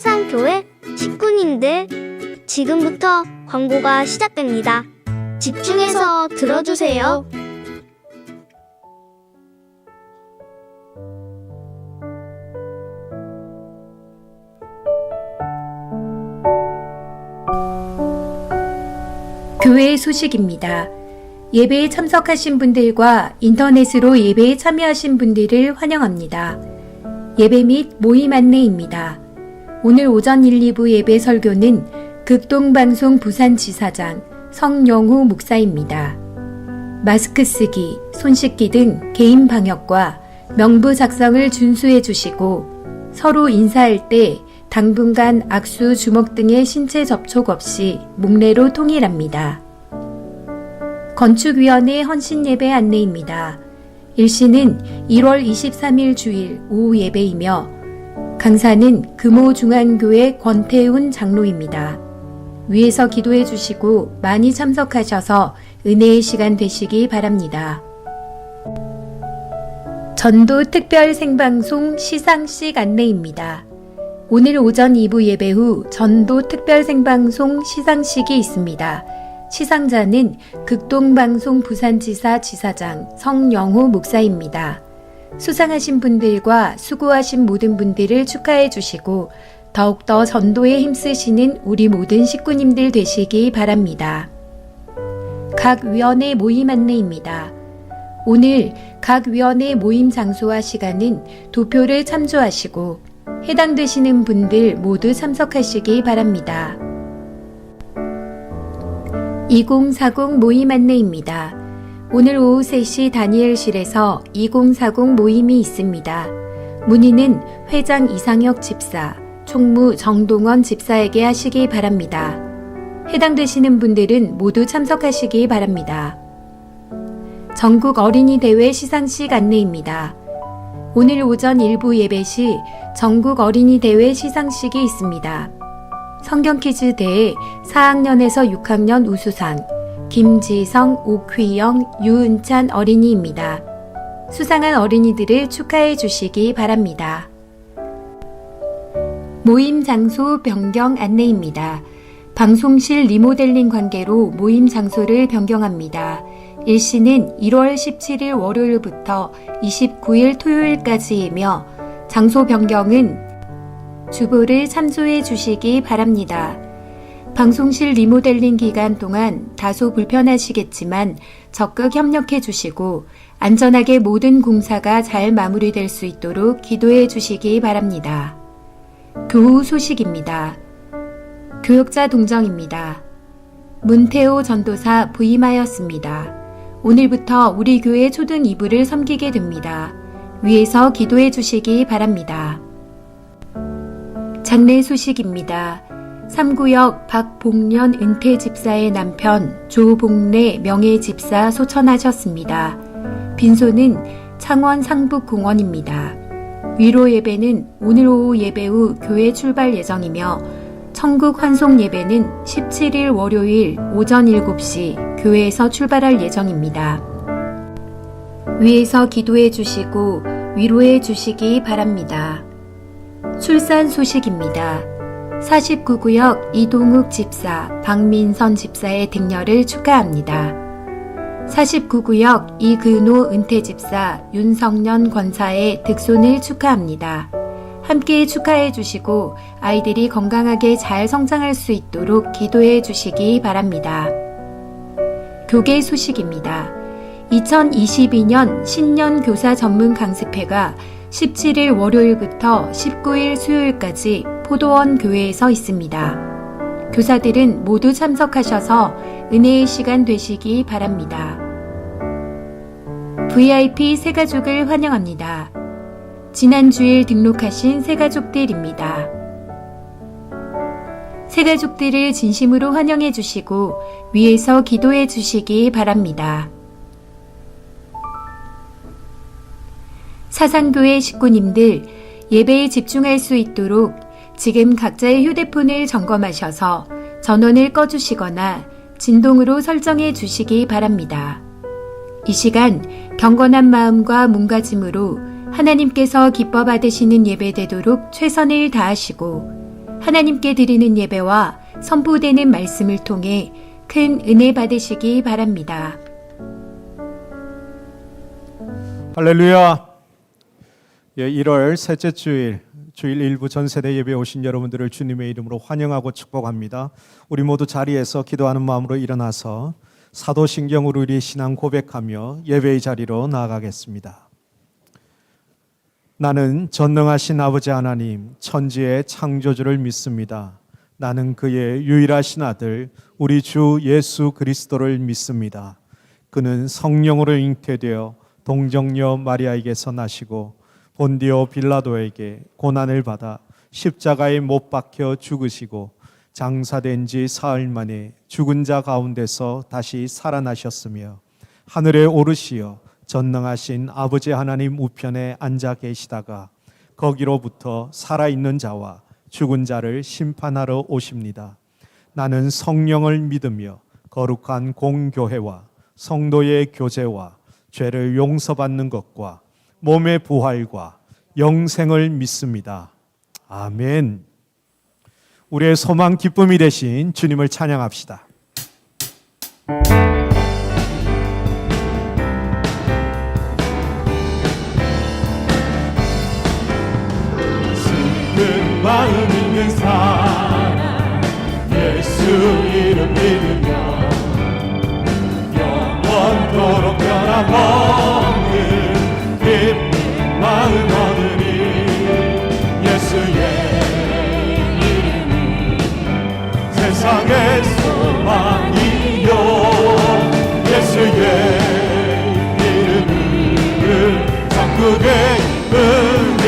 산교회 식구님들, 지금부터 광고가 시작됩니다. 집중해서 들어주세요. 교회 소식입니다. 예배에 참석하신 분들과 인터넷으로 예배에 참여하신 분들을 환영합니다. 예배 및 모임 안내입니다. 오늘 오전 1, 2부 예배 설교는 극동방송 부산지사장 성영우 목사입니다. 마스크 쓰기, 손 씻기 등 개인 방역과 명부 작성을 준수해 주시고 서로 인사할 때 당분간 악수, 주먹 등의 신체 접촉 없이 목례로 통일합니다. 건축위원회 헌신예배 안내입니다. 일시는 1월 23일 주일 오후 예배이며 강사는 금호중앙교회 권태훈 장로입니다. 위에서 기도해 주시고 많이 참석하셔서 은혜의 시간 되시기 바랍니다. 전도 특별 생방송 시상식 안내입니다. 오늘 오전 2부 예배 후 전도 특별 생방송 시상식이 있습니다. 시상자는 극동방송 부산지사 지사장 성영우 목사입니다. 수상하신 분들과 수고하신 모든 분들을 축하해 주시고 더욱더 전도에 힘쓰시는 우리 모든 식구님들 되시기 바랍니다. 각 위원회 모임 안내입니다. 오늘 각 위원회 모임 장소와 시간은 도표를 참조하시고 해당되시는 분들 모두 참석하시기 바랍니다. 2040 모임 안내입니다. 오늘 오후 3시 다니엘실에서 2040 모임이 있습니다. 문의는 회장 이상혁 집사, 총무 정동원 집사에게 하시기 바랍니다. 해당되시는 분들은 모두 참석하시기 바랍니다. 전국 어린이 대회 시상식 안내입니다. 오늘 오전 일부 예배 시 전국 어린이 대회 시상식이 있습니다. 성경퀴즈 대회 4학년에서 6학년 우수상 김지성, 옥휘영, 유은찬 어린이입니다. 수상한 어린이들을 축하해 주시기 바랍니다. 모임 장소 변경 안내입니다. 방송실 리모델링 관계로 모임 장소를 변경합니다. 일시는 1월 17일 월요일부터 29일 토요일까지이며 장소 변경은 주보를 참조해 주시기 바랍니다. 방송실 리모델링 기간 동안 다소 불편하시겠지만 적극 협력해 주시고 안전하게 모든 공사가 잘 마무리될 수 있도록 기도해 주시기 바랍니다. 교우 소식입니다. 교역자 동정입니다. 문태호 전도사 부임하였습니다. 오늘부터 우리 교회 초등 2부를 섬기게 됩니다. 위에서 기도해 주시기 바랍니다. 장례 소식입니다. 3구역 박봉련 은퇴 집사의 남편 조봉래 명예 집사 소천하셨습니다. 빈소는 창원 상북공원입니다. 위로 예배는 오늘 오후 예배 후 교회 출발 예정이며 천국 환송 예배는 17일 월요일 오전 7시 교회에서 출발할 예정입니다. 위에서 기도해 주시고 위로해 주시기 바랍니다. 출산 소식입니다. 49구역 이동욱 집사, 박민선 집사의 등려를 축하합니다. 49구역 이근호 은퇴 집사, 윤성년 권사의 득손을 축하합니다. 함께 축하해 주시고 아이들이 건강하게 잘 성장할 수 있도록 기도해 주시기 바랍니다. 교계 소식입니다. 2022년 신년 교사 전문 강습회가 17일 월요일부터 19일 수요일까지 포도원 교회에서 있습니다. 교사들은 모두 참석하셔서 은혜의 시간 되시기 바랍니다. VIP 새가족을 환영합니다. 지난 주일 등록하신 새가족들입니다. 새가족들을 진심으로 환영해 주시고 위에서 기도해 주시기 바랍니다. 사상교회 식구님들, 예배에 집중할 수 있도록 지금 각자의 휴대폰을 점검하셔서 전원을 꺼주시거나 진동으로 설정해 주시기 바랍니다. 이 시간 경건한 마음과 몸가짐으로 하나님께서 기뻐 받으시는 예배되도록 최선을 다하시고 하나님께 드리는 예배와 선포되는 말씀을 통해 큰 은혜 받으시기 바랍니다. 할렐루야. 1월 셋째 주일 일부 전세대 예배에 오신 여러분들을 주님의 이름으로 환영하고 축복합니다. 우리 모두 자리에서 기도하는 마음으로 일어나서 사도신경으로 우리 신앙 고백하며 예배의 자리로 나아가겠습니다. 나는 전능하신 아버지 하나님, 천지의 창조주를 믿습니다. 나는 그의 유일하신 아들 우리 주 예수 그리스도를 믿습니다. 그는 성령으로 잉태되어 동정녀 마리아에게서 나시고 본디오 빌라도에게 고난을 받아 십자가에 못 박혀 죽으시고 장사된 지 사흘 만에 죽은 자 가운데서 다시 살아나셨으며 하늘에 오르시어 전능하신 아버지 하나님 우편에 앉아 계시다가 거기로부터 살아있는 자와 죽은 자를 심판하러 오십니다. 나는 성령을 믿으며 거룩한 공교회와 성도의 교제와 죄를 용서받는 것과 몸의 부활과 영생을 믿습니다. 아멘. 우리의 소망 기쁨이 되신 주님을 찬양합시다. 큰 마음 있는 사람 예수 이름 믿으며 영원토록 변함없는 기쁜 마음 얻으리. 예수의 이름이 세상의 소망이요 예수의 이름은 천국의 은혜.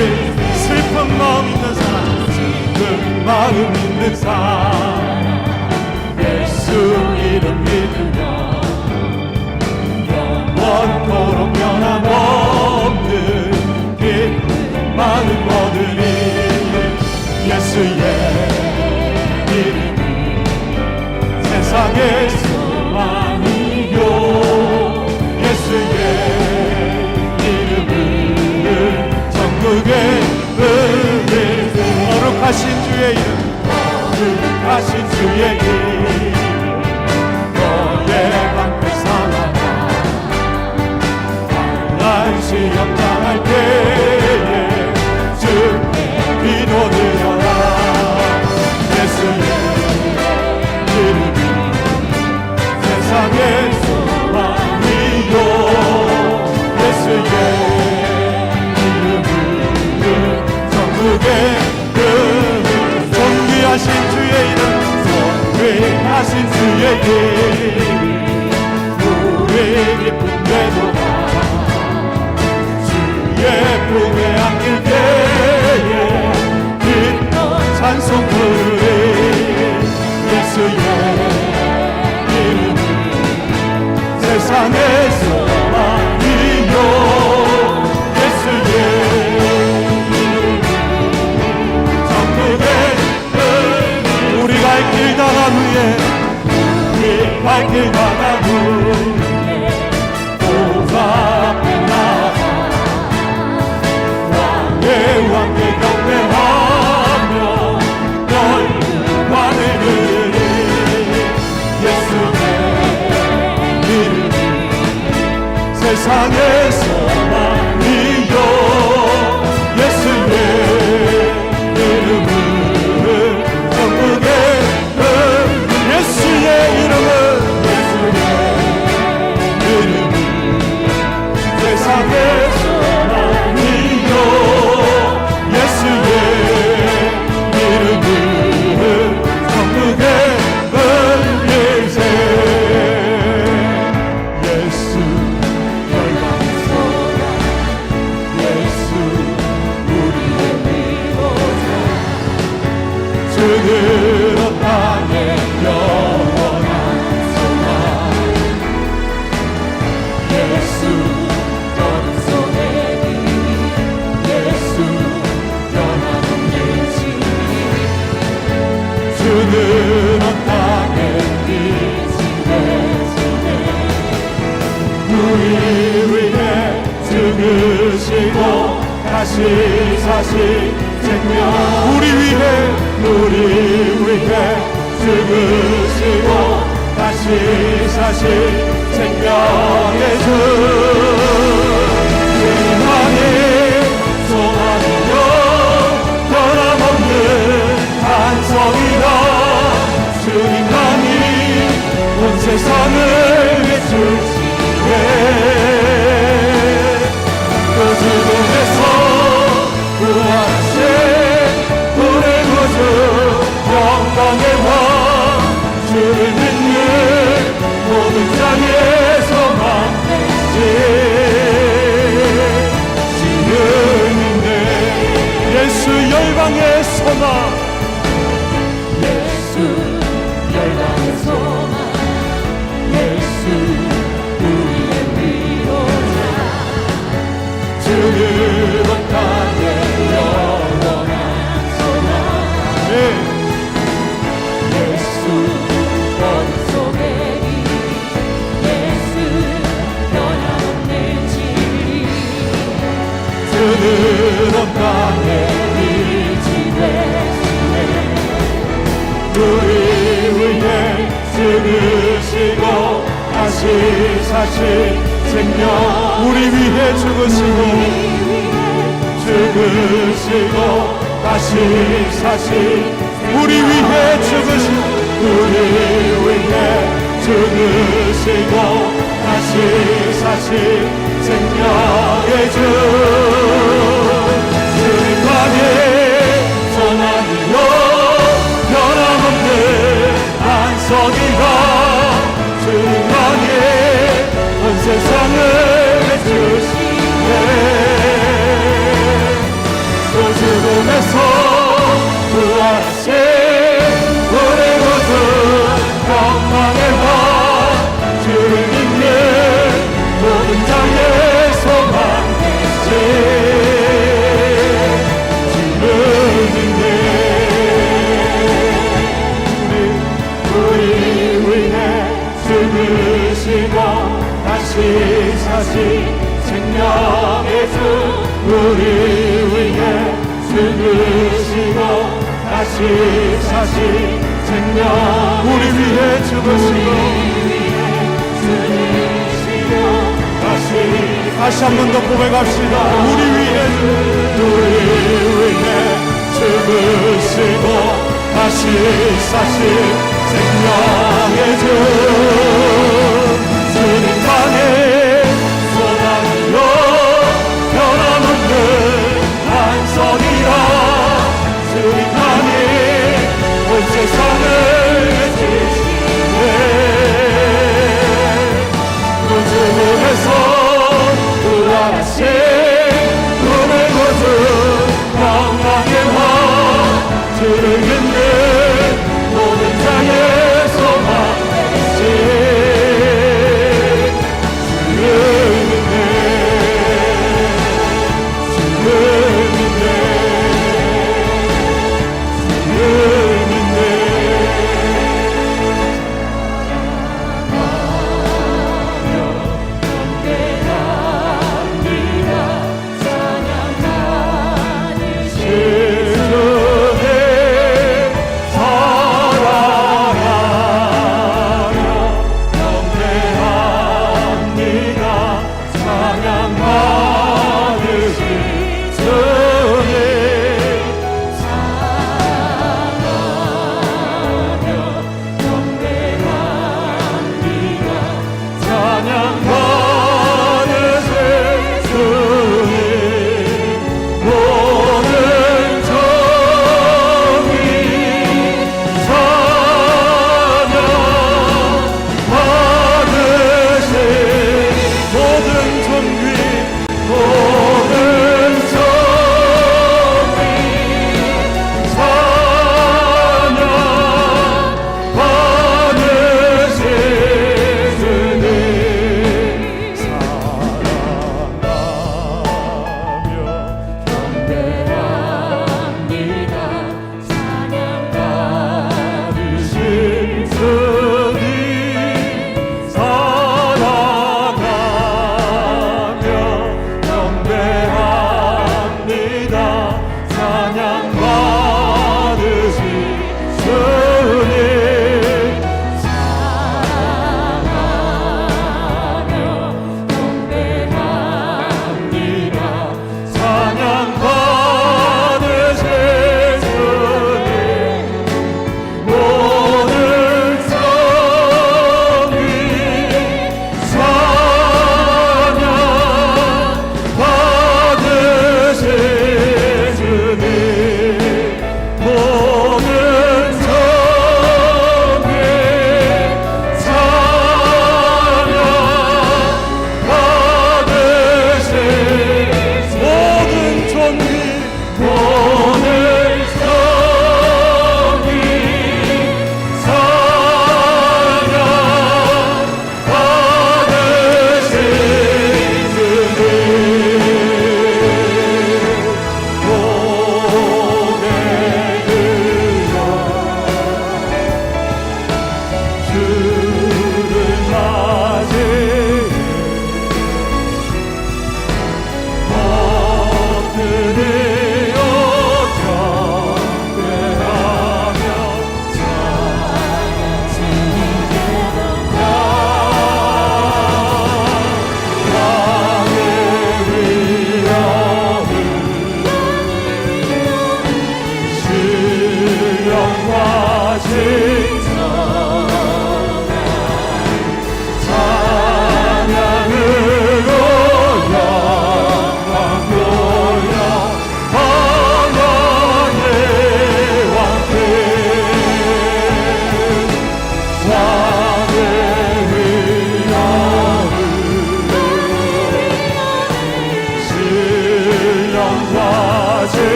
슬픈 마음 있는 사람 슬픈 마음 있는 사람 예수 이름 믿으며 영원토록 변함없는 기쁜 마음 얻으리. 예수의 이름이 세상의 소망이요 예수의 이름은 천국의 은혜. 거룩하신 주의 이름 거룩하신 주의 이름 너의 방패 삼아라. 환난 시험 당할 때에 주께 기도드려라. 예수의 이름이 세상의 소망이요 예수의 존귀하신 주의 이름 존귀하신 주의 이름 우리 기쁨 되도다. 주의 품에 안길 때에 기뻐 찬송 부르리. 예수의 이름은 세상의 소망이요 예수의 우리 갈 길 다간 후에 보좌 앞에 나가 왕의 왕께 경배하며 너희 관을 그리. 예수의 이름이 세상의 소망이요 예수의 이름은 천국의 예수의 이름은 세상의 소망이요 예수의 이름은 천국의 은혜세. 예수 열방소라 예수 우리의 미호자 주는 땅에 영원한 소망. 예수 너는 손에 예수 변함없는 지 주는 땅에 빛이 되시네. 우리 위해 죽으시고 다시 사신 생명 우리 위해 우리 위해 죽으시고 다시 사신 생명의 주 주님만이 소망이요 변함없는 반석이다 주님만이 온 세상을 비추시네 그 죽음에서 부활하신 우리 구주 영광의 왕 주를 믿는 모든 자의 소망이지 지금 있네 예수 열방의 소망 예수 열방의 소망 예수 우리의 위로자 주는 온 땅에 영원한 소망 예수 어둠 속에 길 예수 변함없는 진리 주는 온 땅에 빛이 되시네 우리 위해 죽으시고 다시 사신 생명 우리 위해 죽으시고 다시 사신 우리 위해 죽으시고 우리 위해 죽으시고 다시 사신 생명의 주 주님만이 소망이요 변함없는 안석이가 주님만이 온 세상을 해주시네 그 죽음에서 부활하신 우리 구주 영광의 왕 주를 믿는 모든 자의 소망이지 주를 믿네 우리 위해 죽으시고 다시 사신 생명의 주 우리 위해 죽으시고 다시 사신 생명 우리 위해 죽으시고 다시 한 번 더 고백합시다 우리 위해 죽으시고 다시 사신 생명의 주 주님만의 소망이요 변함없는 반석이라 주님만이 온 세상을 지키네 그 죽음에서 부활하신 우리 구주 영광의 왕 주를 믿는 모든 자의 소망이지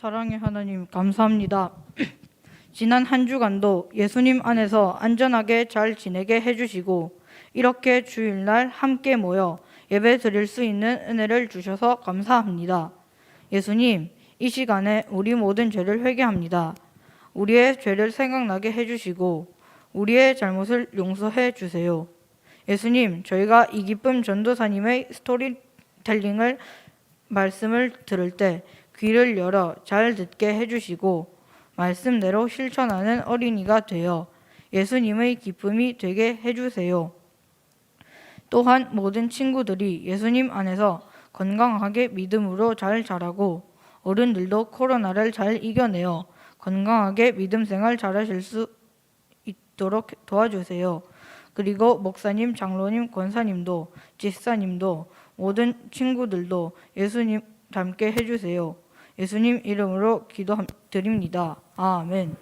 사랑의 하나님 감사합니다. 지난 한 주간도 예수님 안에서 안전하게 잘 지내게 해주시고 이렇게 주일날 함께 모여 예배 드릴 수 있는 은혜를 주셔서 감사합니다. 예수님, 이 시간에 우리 모든 죄를 회개합니다. 우리의 죄를 생각나게 해주시고 우리의 잘못을 용서해 주세요. 예수님, 저희가 이 기쁨 전도사님의 스토리텔링을 말씀을 들을 때 귀를 열어 잘 듣게 해주시고 말씀대로 실천하는 어린이가 되어 예수님의 기쁨이 되게 해주세요. 또한 모든 친구들이 예수님 안에서 건강하게 믿음으로 잘 자라고 어른들도 코로나를 잘 이겨내어 건강하게 믿음 생활 잘하실 수 있도록 도와주세요. 그리고 목사님, 장로님, 권사님도 집사님도 모든 친구들도 예수님 닮게 해주세요. 예수님 이름으로 기도드립니다. 아멘.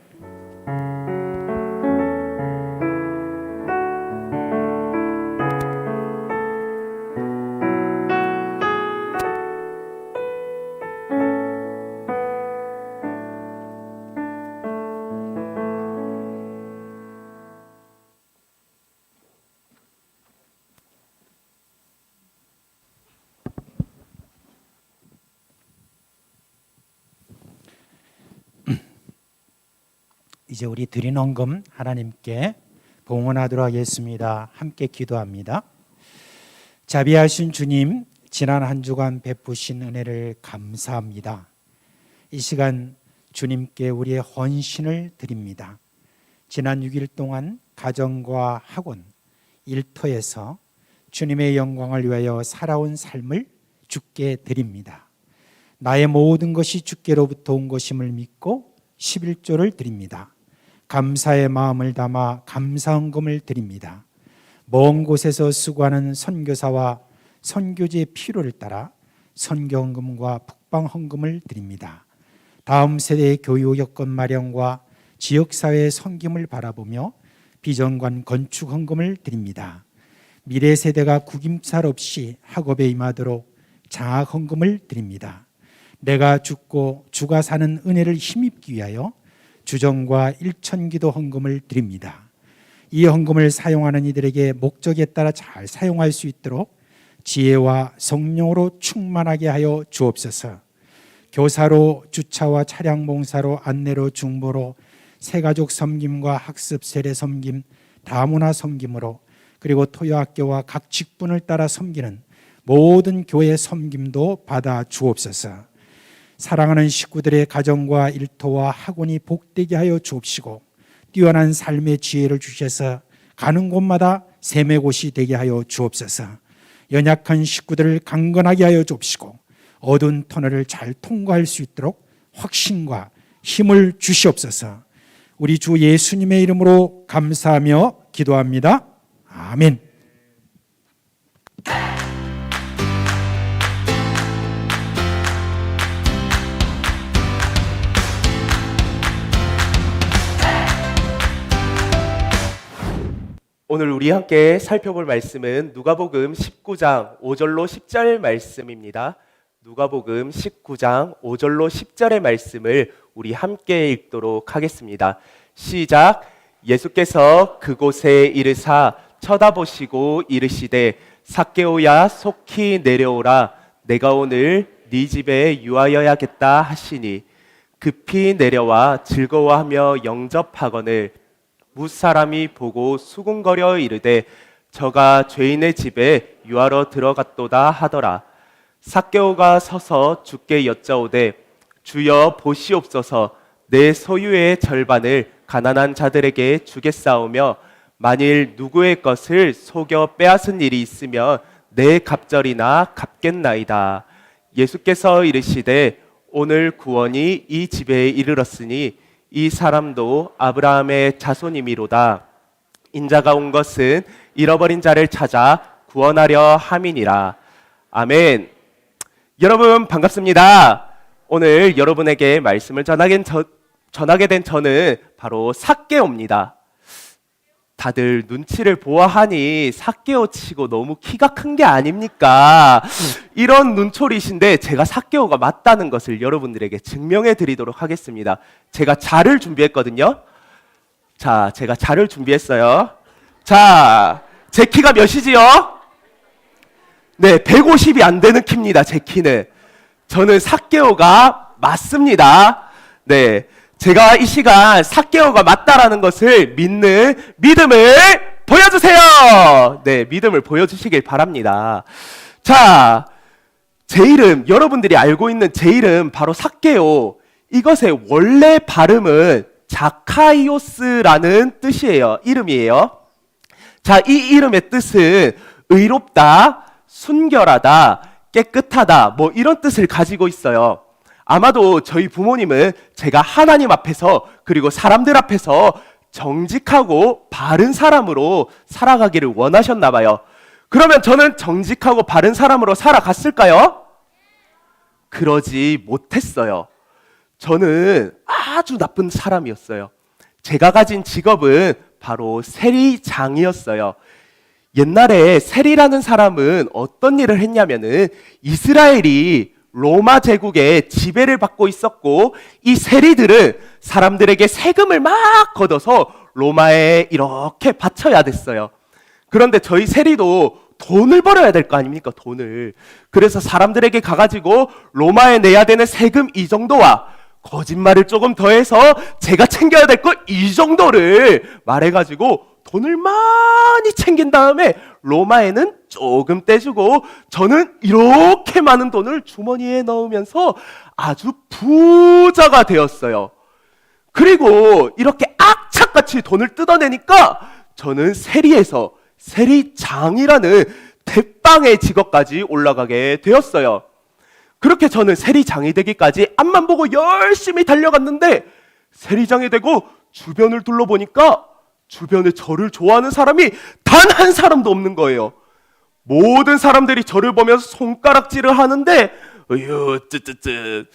이제 우리 드린 헌금 하나님께 봉헌하도록 하겠습니다. 함께 기도합니다. 자비하신 주님, 지난 한 주간 베푸신 은혜를 감사합니다. 이 시간 주님께 우리의 헌신을 드립니다. 지난 6일 동안 가정과 학원, 일터에서 주님의 영광을 위하여 살아온 삶을 주께 드립니다. 나의 모든 것이 주께로부터 온 것임을 믿고 11조를 드립니다. 감사의 마음을 담아 감사헌금을 드립니다. 먼 곳에서 수고하는 선교사와 선교지의 필요를 따라 선교헌금과 북방헌금을 드립니다. 다음 세대의 교육 여건 마련과 지역사회의 섬김을 바라보며 비전관 건축헌금을 드립니다. 미래 세대가 구김살 없이 학업에 임하도록 장학헌금을 드립니다. 내가 죽고 주가 사는 은혜를 힘입기 위하여 주정과 일천기도 헌금을 드립니다. 이 헌금을 사용하는 이들에게 목적에 따라 잘 사용할 수 있도록 지혜와 성령으로 충만하게 하여 주옵소서. 교사로, 주차와 차량 봉사로, 안내로, 중보로, 새가족 섬김과 학습 세례 섬김, 다문화 섬김으로, 그리고 토요학교와 각 직분을 따라 섬기는 모든 교회 섬김도 받아 주옵소서. 사랑하는 식구들의 가정과 일터와 학원이 복되게 하여 주옵시고 뛰어난 삶의 지혜를 주셔서 가는 곳마다 샘의 곳이 되게 하여 주옵소서. 연약한 식구들을 강건하게 하여 주옵시고 어두운 터널을 잘 통과할 수 있도록 확신과 힘을 주시옵소서. 우리 주 예수님의 이름으로 감사하며 기도합니다. 아멘. 오늘 우리 함께 살펴볼 말씀은 누가복음 19장 5절로 10절 말씀입니다. 누가복음 19장 5절로 10절의 말씀을 우리 함께 읽도록 하겠습니다. 시작. 예수께서 그곳에 이르사 쳐다보시고 이르시되 삭개오야 속히 내려오라. 내가 오늘 네 집에 유하여야겠다 하시니 급히 내려와 즐거워하며 영접하거늘 무사람이 보고 수군거려 이르되 저가 죄인의 집에 유하러 들어갔도다 하더라. 삭개오가 서서 주께 여짜오되 주여 보시옵소서 내 소유의 절반을 가난한 자들에게 주겠사오며 만일 누구의 것을 속여 빼앗은 일이 있으면 내 갑절이나 갚겠나이다. 예수께서 이르시되 오늘 구원이 이 집에 이르렀으니 이 사람도 아브라함의 자손이미로다. 인자가 온 것은 잃어버린 자를 찾아 구원하려 함이니라. 아멘. 여러분 반갑습니다. 오늘 여러분에게 말씀을 전하게 된 저는 바로 삭개오입니다. 다들 눈치를 보아하니 삭개오 치고 너무 키가 큰 게 아닙니까? 이런 눈초리신데 제가 삭개오가 맞다는 것을 여러분들에게 증명해 드리도록 하겠습니다. 제가 자를 준비했거든요. 자, 제가 자를 준비했어요. 자, 제 키가 몇이지요? 네, 150이 안 되는 키입니다. 제 키는. 저는 삭개오가 맞습니다. 네, 제가 이 시간 삭개오가 맞다라는 것을 믿는 믿음을 보여주세요. 네, 믿음을 보여주시길 바랍니다. 자, 제 이름, 여러분들이 알고 있는 제 이름 바로 삭개오. 이것의 원래 발음은 자카이오스라는 뜻이에요. 이름이에요. 자, 이 이름의 뜻은 의롭다, 순결하다, 깨끗하다, 뭐 이런 뜻을 가지고 있어요. 아마도 저희 부모님은 제가 하나님 앞에서 그리고 사람들 앞에서 정직하고 바른 사람으로 살아가기를 원하셨나 봐요. 그러면 저는 정직하고 바른 사람으로 살아갔을까요? 그러지 못했어요. 저는 아주 나쁜 사람이었어요. 제가 가진 직업은 바로 세리장이었어요. 옛날에 세리라는 사람은 어떤 일을 했냐면은 이스라엘이 로마 제국의 지배를 받고 있었고 이 세리들은 사람들에게 세금을 막 걷어서 로마에 이렇게 바쳐야 됐어요. 그런데 저희 세리도 돈을 벌어야 될 거 아닙니까? 돈을. 그래서 사람들에게 가가지고 로마에 내야 되는 세금 이 정도와 거짓말을 조금 더해서 제가 챙겨야 될 거 이 정도를 말해가지고 돈을 많이 챙긴 다음에 로마에는 조금 떼주고 저는 이렇게 많은 돈을 주머니에 넣으면서 아주 부자가 되었어요. 그리고 이렇게 악착같이 돈을 뜯어내니까 저는 세리에서 세리장이라는 대빵의 직업까지 올라가게 되었어요. 그렇게 저는 세리장이 되기까지 앞만 보고 열심히 달려갔는데 세리장이 되고 주변을 둘러보니까 주변에 저를 좋아하는 사람이 단 한 사람도 없는 거예요. 모든 사람들이 저를 보면서 손가락질을 하는데 으유 쯧쯧쯧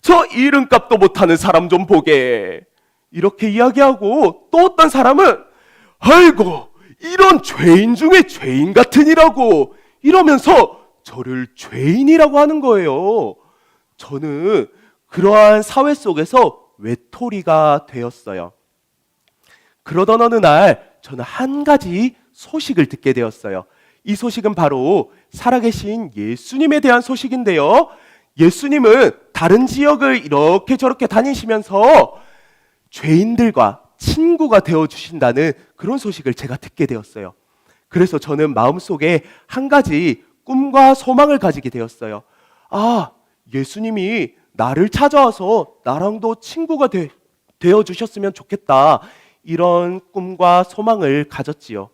저 이름값도 못하는 사람 좀 보게 이렇게 이야기하고 또 어떤 사람은 아이고 이런 죄인 중에 죄인 같으니라고 이러면서 저를 죄인이라고 하는 거예요. 저는 그러한 사회 속에서 외톨이가 되었어요. 그러던 어느 날 저는 한 가지 소식을 듣게 되었어요. 이 소식은 바로 살아계신 예수님에 대한 소식인데요. 예수님은 다른 지역을 이렇게 저렇게 다니시면서 죄인들과 친구가 되어주신다는 그런 소식을 제가 듣게 되었어요. 그래서 저는 마음속에 한 가지 꿈과 소망을 가지게 되었어요. 아, 예수님이 나를 찾아와서 나랑도 친구가 되어주셨으면 좋겠다. 이런 꿈과 소망을 가졌지요.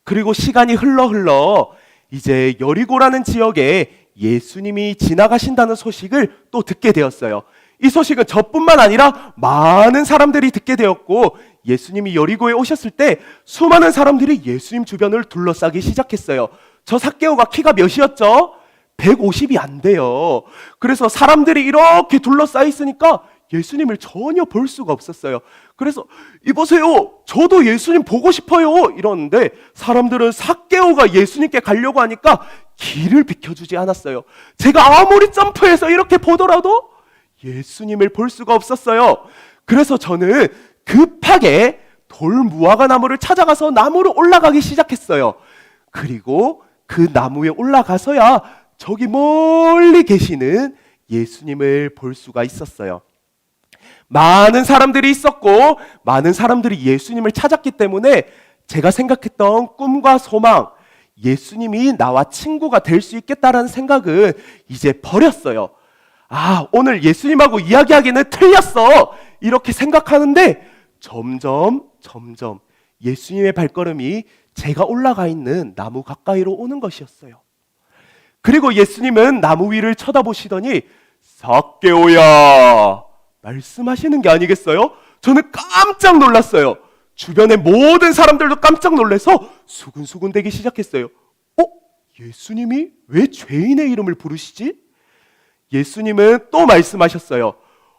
그리고 시간이 흘러 이제 여리고라는 지역에 예수님이 지나가신다는 소식을 또 듣게 되었어요. 이 소식은 저뿐만 아니라 많은 사람들이 듣게 되었고 예수님이 여리고에 오셨을 때 수많은 사람들이 예수님 주변을 둘러싸기 시작했어요. 저 삭개오가 키가 몇이었죠? 150이 안 돼요. 그래서 사람들이 이렇게 둘러싸여 있으니까 예수님을 전혀 볼 수가 없었어요. 그래서 이보세요, 저도 예수님 보고 싶어요 이러는데 사람들은 삭개오가 예수님께 가려고 하니까 길을 비켜주지 않았어요. 제가 아무리 점프해서 이렇게 보더라도 예수님을 볼 수가 없었어요. 그래서 저는 급하게 돌무화과 나무를 찾아가서 나무로 올라가기 시작했어요. 그리고 그 나무에 올라가서야 저기 멀리 계시는 예수님을 볼 수가 있었어요. 많은 사람들이 있었고 많은 사람들이 예수님을 찾았기 때문에 제가 생각했던 꿈과 소망, 예수님이 나와 친구가 될 수 있겠다라는 생각은 이제 버렸어요. 아, 오늘 예수님하고 이야기하기는 틀렸어 이렇게 생각하는데 점점 예수님의 발걸음이 제가 올라가 있는 나무 가까이로 오는 것이었어요. 그리고 예수님은 나무 위를 쳐다보시더니 삭개오야 말씀하시는 게 아니겠어요? 저는 깜짝 놀랐어요. 주변의 모든 사람들도 깜짝 놀라서 수근수근 대기 시작했어요. 예수님이 왜 죄인의 이름을 부르시지? 예수님은 또 말씀하셨어요.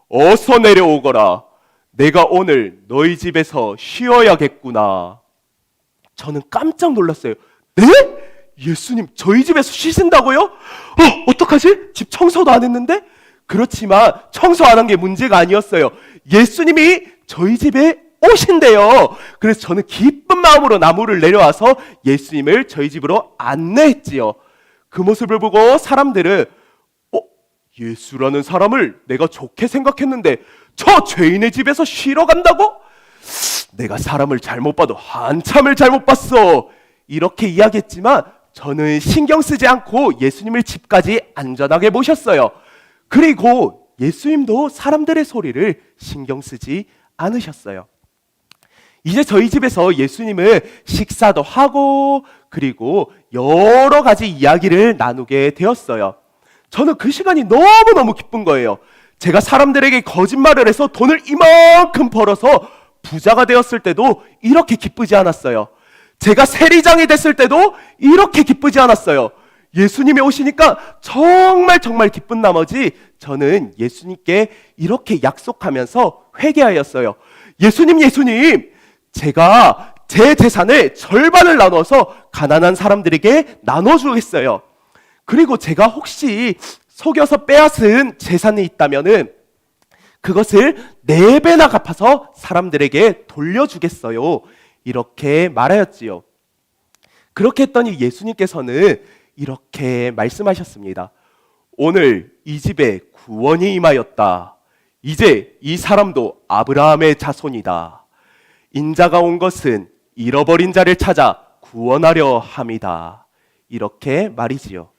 어서 내려오거라. 내가 오늘 너희 집에서 쉬어야겠구나. 저는 깜짝 놀랐어요. 네? 예수님 저희 집에서 쉬신다고요? 어떡하지? 집 청소도 안 했는데? 그렇지만 청소 안 한 게 문제가 아니었어요. 예수님이 저희 집에 오신대요. 그래서 저는 기쁜 마음으로 나무를 내려와서 예수님을 저희 집으로 안내했지요. 그 모습을 보고 사람들은 예수라는 사람을 내가 좋게 생각했는데 저 죄인의 집에서 쉬러 간다고? 내가 사람을 잘못 봐도 한참을 잘못 봤어. 이렇게 이야기했지만 저는 신경 쓰지 않고 예수님을 집까지 안전하게 모셨어요. 그리고 예수님도 사람들의 소리를 신경 쓰지 않으셨어요. 이제 저희 집에서 예수님은 식사도 하고 그리고 여러 가지 이야기를 나누게 되었어요. 저는 그 시간이 너무너무 기쁜 거예요. 제가 사람들에게 거짓말을 해서 돈을 이만큼 벌어서 부자가 되었을 때도 이렇게 기쁘지 않았어요. 제가 세리장이 됐을 때도 이렇게 기쁘지 않았어요. 예수님이 오시니까 정말 기쁜 나머지 저는 예수님께 이렇게 약속하면서 회개하였어요. 예수님, 제가 제 재산의 절반을 나눠서 가난한 사람들에게 나눠주겠어요. 그리고 제가 혹시 속여서 빼앗은 재산이 있다면은 그것을 4배나 갚아서 사람들에게 돌려주겠어요. 이렇게 말하였지요. 그렇게 했더니 예수님께서는 이렇게 말씀하셨습니다. 오늘 이 집에 구원이 임하였다. 이제 이 사람도 아브라함의 자손이다. 인자가 온 것은 잃어버린 자를 찾아 구원하려 함이다. 이렇게 말이지요.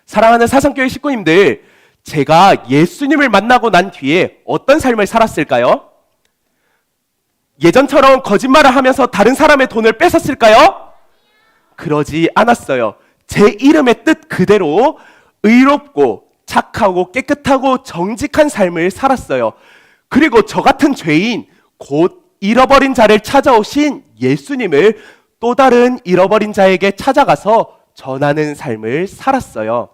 사랑하는 사상교회 식구님들, 제가 예수님을 만나고 난 뒤에 어떤 삶을 살았을까요? 예전처럼 거짓말을 하면서 다른 사람의 돈을 뺏었을까요? 그러지 않았어요. 제 이름의 뜻 그대로 의롭고 착하고 깨끗하고 정직한 삶을 살았어요. 그리고 저 같은 죄인, 곧 잃어버린 자를 찾아오신 예수님을 또 다른 잃어버린 자에게 찾아가서 전하는 삶을 살았어요.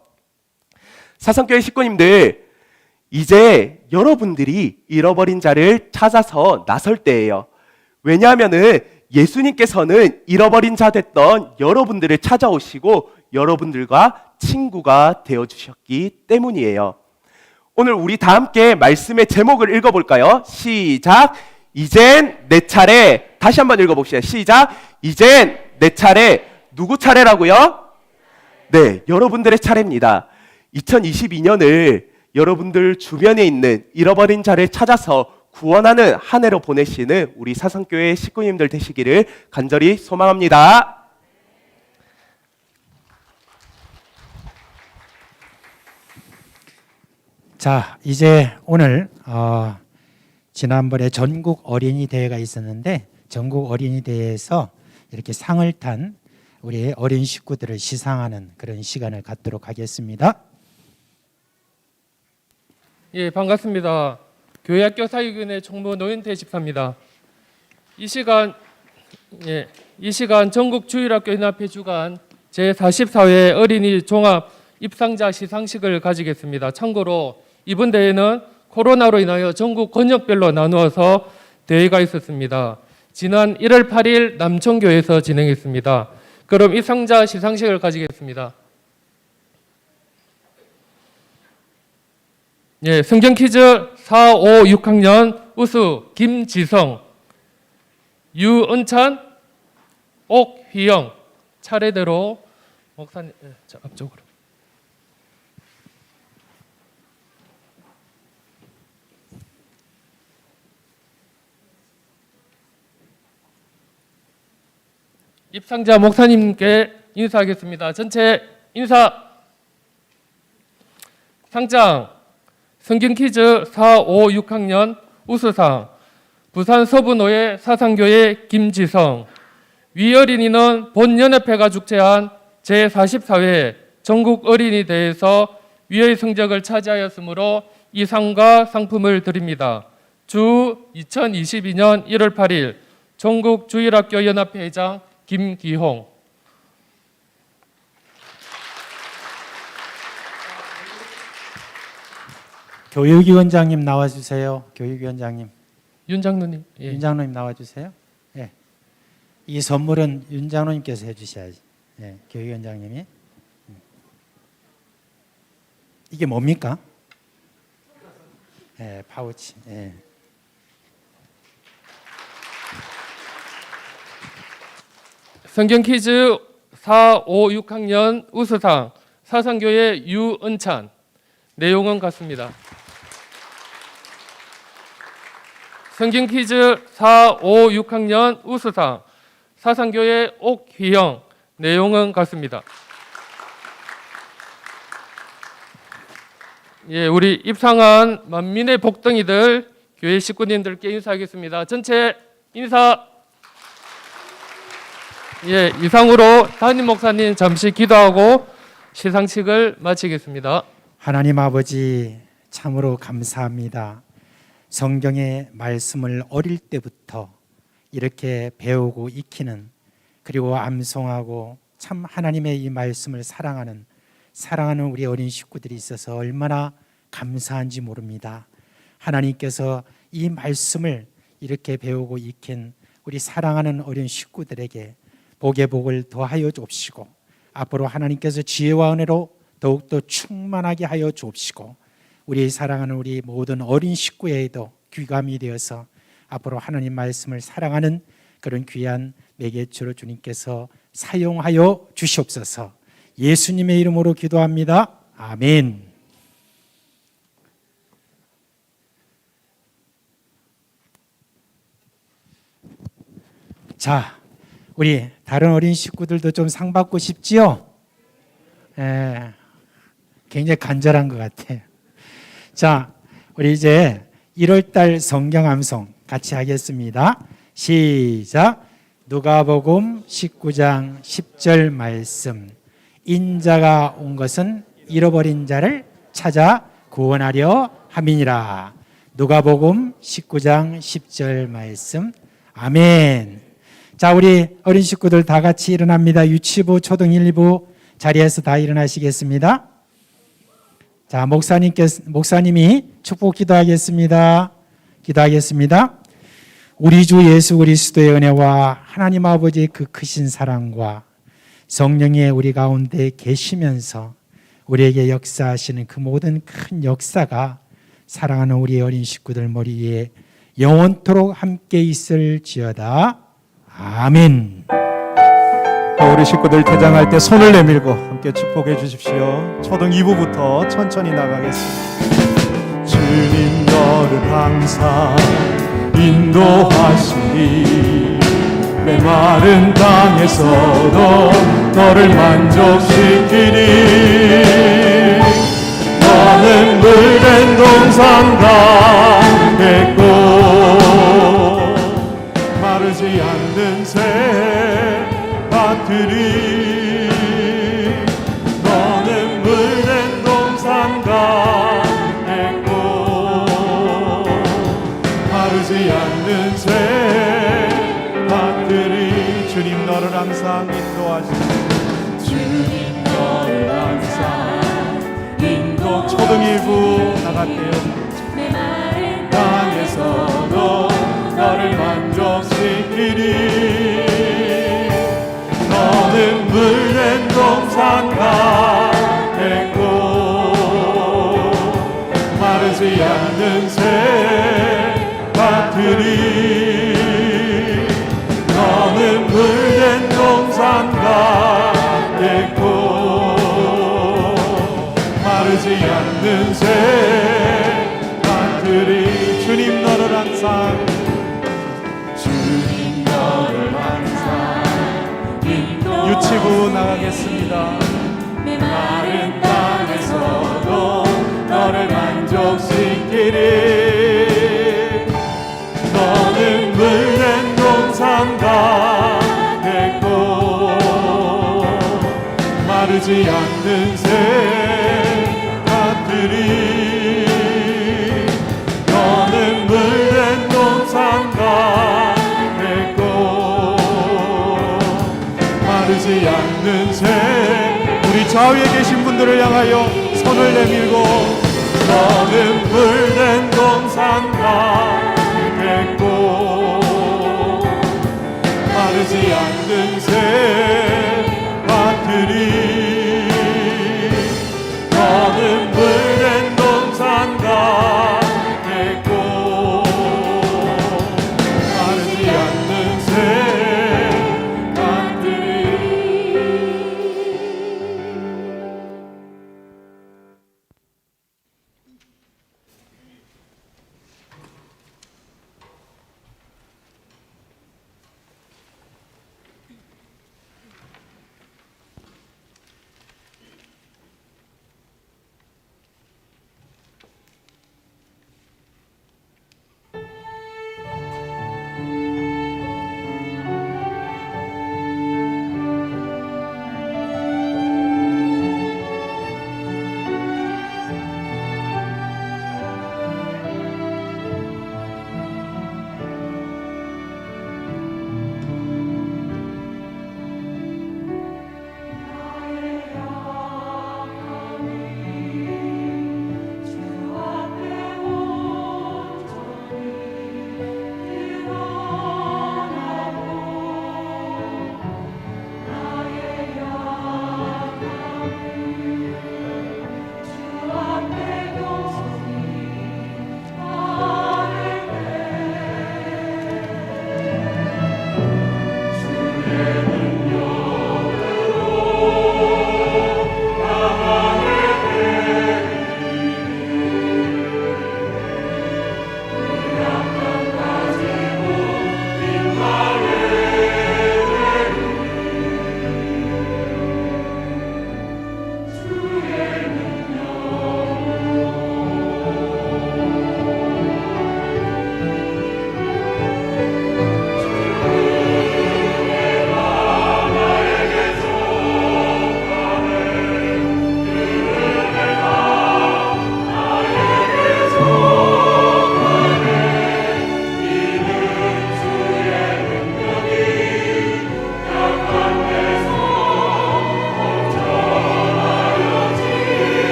사성교회 식구님들, 이제 여러분들이 잃어버린 자를 찾아서 나설 때예요. 왜냐하면은 예수님께서는 잃어버린 자 됐던 여러분들을 찾아오시고 여러분들과 친구가 되어주셨기 때문이에요. 오늘 우리 다 함께 말씀의 제목을 읽어볼까요? 시작! 이젠 내 차례. 다시 한번 읽어봅시다. 시작! 이젠 내 차례. 누구 차례라고요? 네, 여러분들의 차례입니다. 2022년을 여러분들 주변에 있는 잃어버린 자를 찾아서 구원하는 한 해로 보내시는 우리 사성교회 식구님들 되시기를 간절히 소망합니다. 자, 이제 오늘 지난번에 전국 어린이 대회가 있었는데 전국 어린이 대회에서 이렇게 상을 탄 우리 어린 식구들을 시상하는 그런 시간을 갖도록 하겠습니다. 예, 반갑습니다. 교회학교 사회위원회 총무 노현태 집사입니다. 이 시간 전국 주일학교 연합회 주관 제44회 어린이 종합 입상자 시상식을 가지겠습니다. 참고로 이번 대회는 코로나로 인하여 전국 권역별로 나누어서 대회가 있었습니다. 지난 1월 8일 남천교에서 진행했습니다. 그럼 이 상자 시상식을 가지겠습니다. 예, 성경 퀴즈 4, 5, 6학년 우수 김지성, 유은찬, 옥휘영 차례대로 목사님 자, 앞쪽으로. 입상자 목사님께 인사하겠습니다. 전체 인사. 상장 성경 퀴즈 4, 5, 6학년 우수상 부산 서부노예 사상교회 김지성. 위 어린이는 본연합회가 주최한 제44회 전국 어린이 대회에서 위의 성적을 차지하였으므로 이 상과 상품을 드립니다. 주 2022년 1월 8일 전국 주일학교 연합회 회장 김기홍. 교육위원장님 나와주세요. 교육위원장님. 윤 장로님. 예. 윤 장로님 나와주세요. 예. 이 선물은 윤 장로님께서 해주셔야지. 예. 교육위원장님이. 이게 뭡니까? 예, 파우치. 예. 성경 퀴즈 4, 5, 6학년 우수상 사상교회 유은찬. 내용은 같습니다. 성경 퀴즈 4, 5, 6학년 우수상 사상교회 옥휘영. 내용은 같습니다. 예, 우리 입상한 만민의 복덩이들 교회 식구님들께 인사하겠습니다. 전체 인사. 예, 이상으로 담임 목사님 잠시 기도하고 시상식을 마치겠습니다. 하나님 아버지 참으로 감사합니다. 성경의 말씀을 어릴 때부터 이렇게 배우고 익히는, 그리고 암송하고 참 하나님의 이 말씀을 사랑하는 우리 어린 식구들이 있어서 얼마나 감사한지 모릅니다. 하나님께서 이 말씀을 이렇게 배우고 익힌 우리 사랑하는 어린 식구들에게 복의 복을 더하여 주옵시고, 앞으로 하나님께서 지혜와 은혜로 더욱더 충만하게 하여 주옵시고, 우리 사랑하는 우리 모든 어린 식구에도 귀감이 되어서 앞으로 하나님 말씀을 사랑하는 그런 귀한 매개체로 주님께서 사용하여 주시옵소서. 예수님의 이름으로 기도합니다. 아멘. 자, 우리 다른 어린 식구들도 좀 상 받고 싶지요? 예, 굉장히 간절한 것 같아요. 자, 우리 이제 1월달 성경 암송 같이 하겠습니다. 시작. 누가복음 19장 10절 말씀. 인자가 온 것은 잃어버린 자를 찾아 구원하려 함이니라. 누가복음 19장 10절 말씀. 아멘. 자, 우리 어린 식구들 다 같이 일어납니다. 유치부, 초등 1부 자리에서 다 일어나시겠습니다. 자, 목사님이 축복 기도하겠습니다. 기도하겠습니다. 우리 주 예수 그리스도의 은혜와 하나님 아버지의 그 크신 사랑과 성령의 우리 가운데 계시면서 우리에게 역사하시는 그 모든 큰 역사가 사랑하는 우리 어린 식구들 머리에 영원토록 함께 있을지어다. 아멘. 우리 식구들 퇴장할 때 손을 내밀고 함께 축복해 주십시오. 초등 2부부터 천천히 나가겠습니다. 주님 너를 항상 인도하시리. 메마른 땅에서도 너를 만족시키리. 너는 물된 동산과 백꽃, 마르지 않는 새밭들이. 너는 물된 동산과 백꽃, 마르지 않는 새밭들이. 주님 너를 항상 인도하시니. 주님 너를 항상 인도. 초등 1부 나갈게요. 길이 너는 물된 동산과 됐고 마르지 않는 새밭들이 너는 물된 동산과 됐고 마르지 않는 새밭들이 주님 너를 항상 주님 너를 항상 유치부 나가겠습니다. 마른 땅에서도 너를 만족시키리 너는 물된 동산과 됐고 마르지 않는 새밭들이 너는 물된 동산과 됐고 마르지 않는 새 우리 좌우에 계신 분들을 향하여 손을 내밀고 너는 물된 동산과 됐고 마르지 않는 새밭들이 너는 물된 동산과 됐고 마르지 않는 새밭들이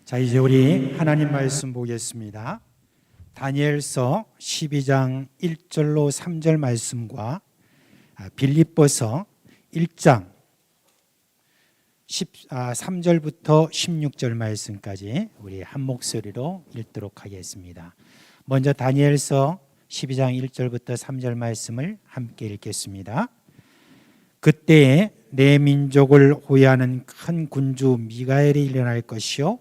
자, 이제 우리 하나님 말씀 보겠습니다. 다니엘서 12장 1절로 3절 말씀과 빌립보서 1장 3절부터 16절 말씀까지 우리 한 목소리로 읽도록 하겠습니다. 먼저 다니엘서 12장 1절부터 3절 말씀을 함께 읽겠습니다. 그때에 내 민족을 호위하는 큰 군주 미가엘이 일어날 것이요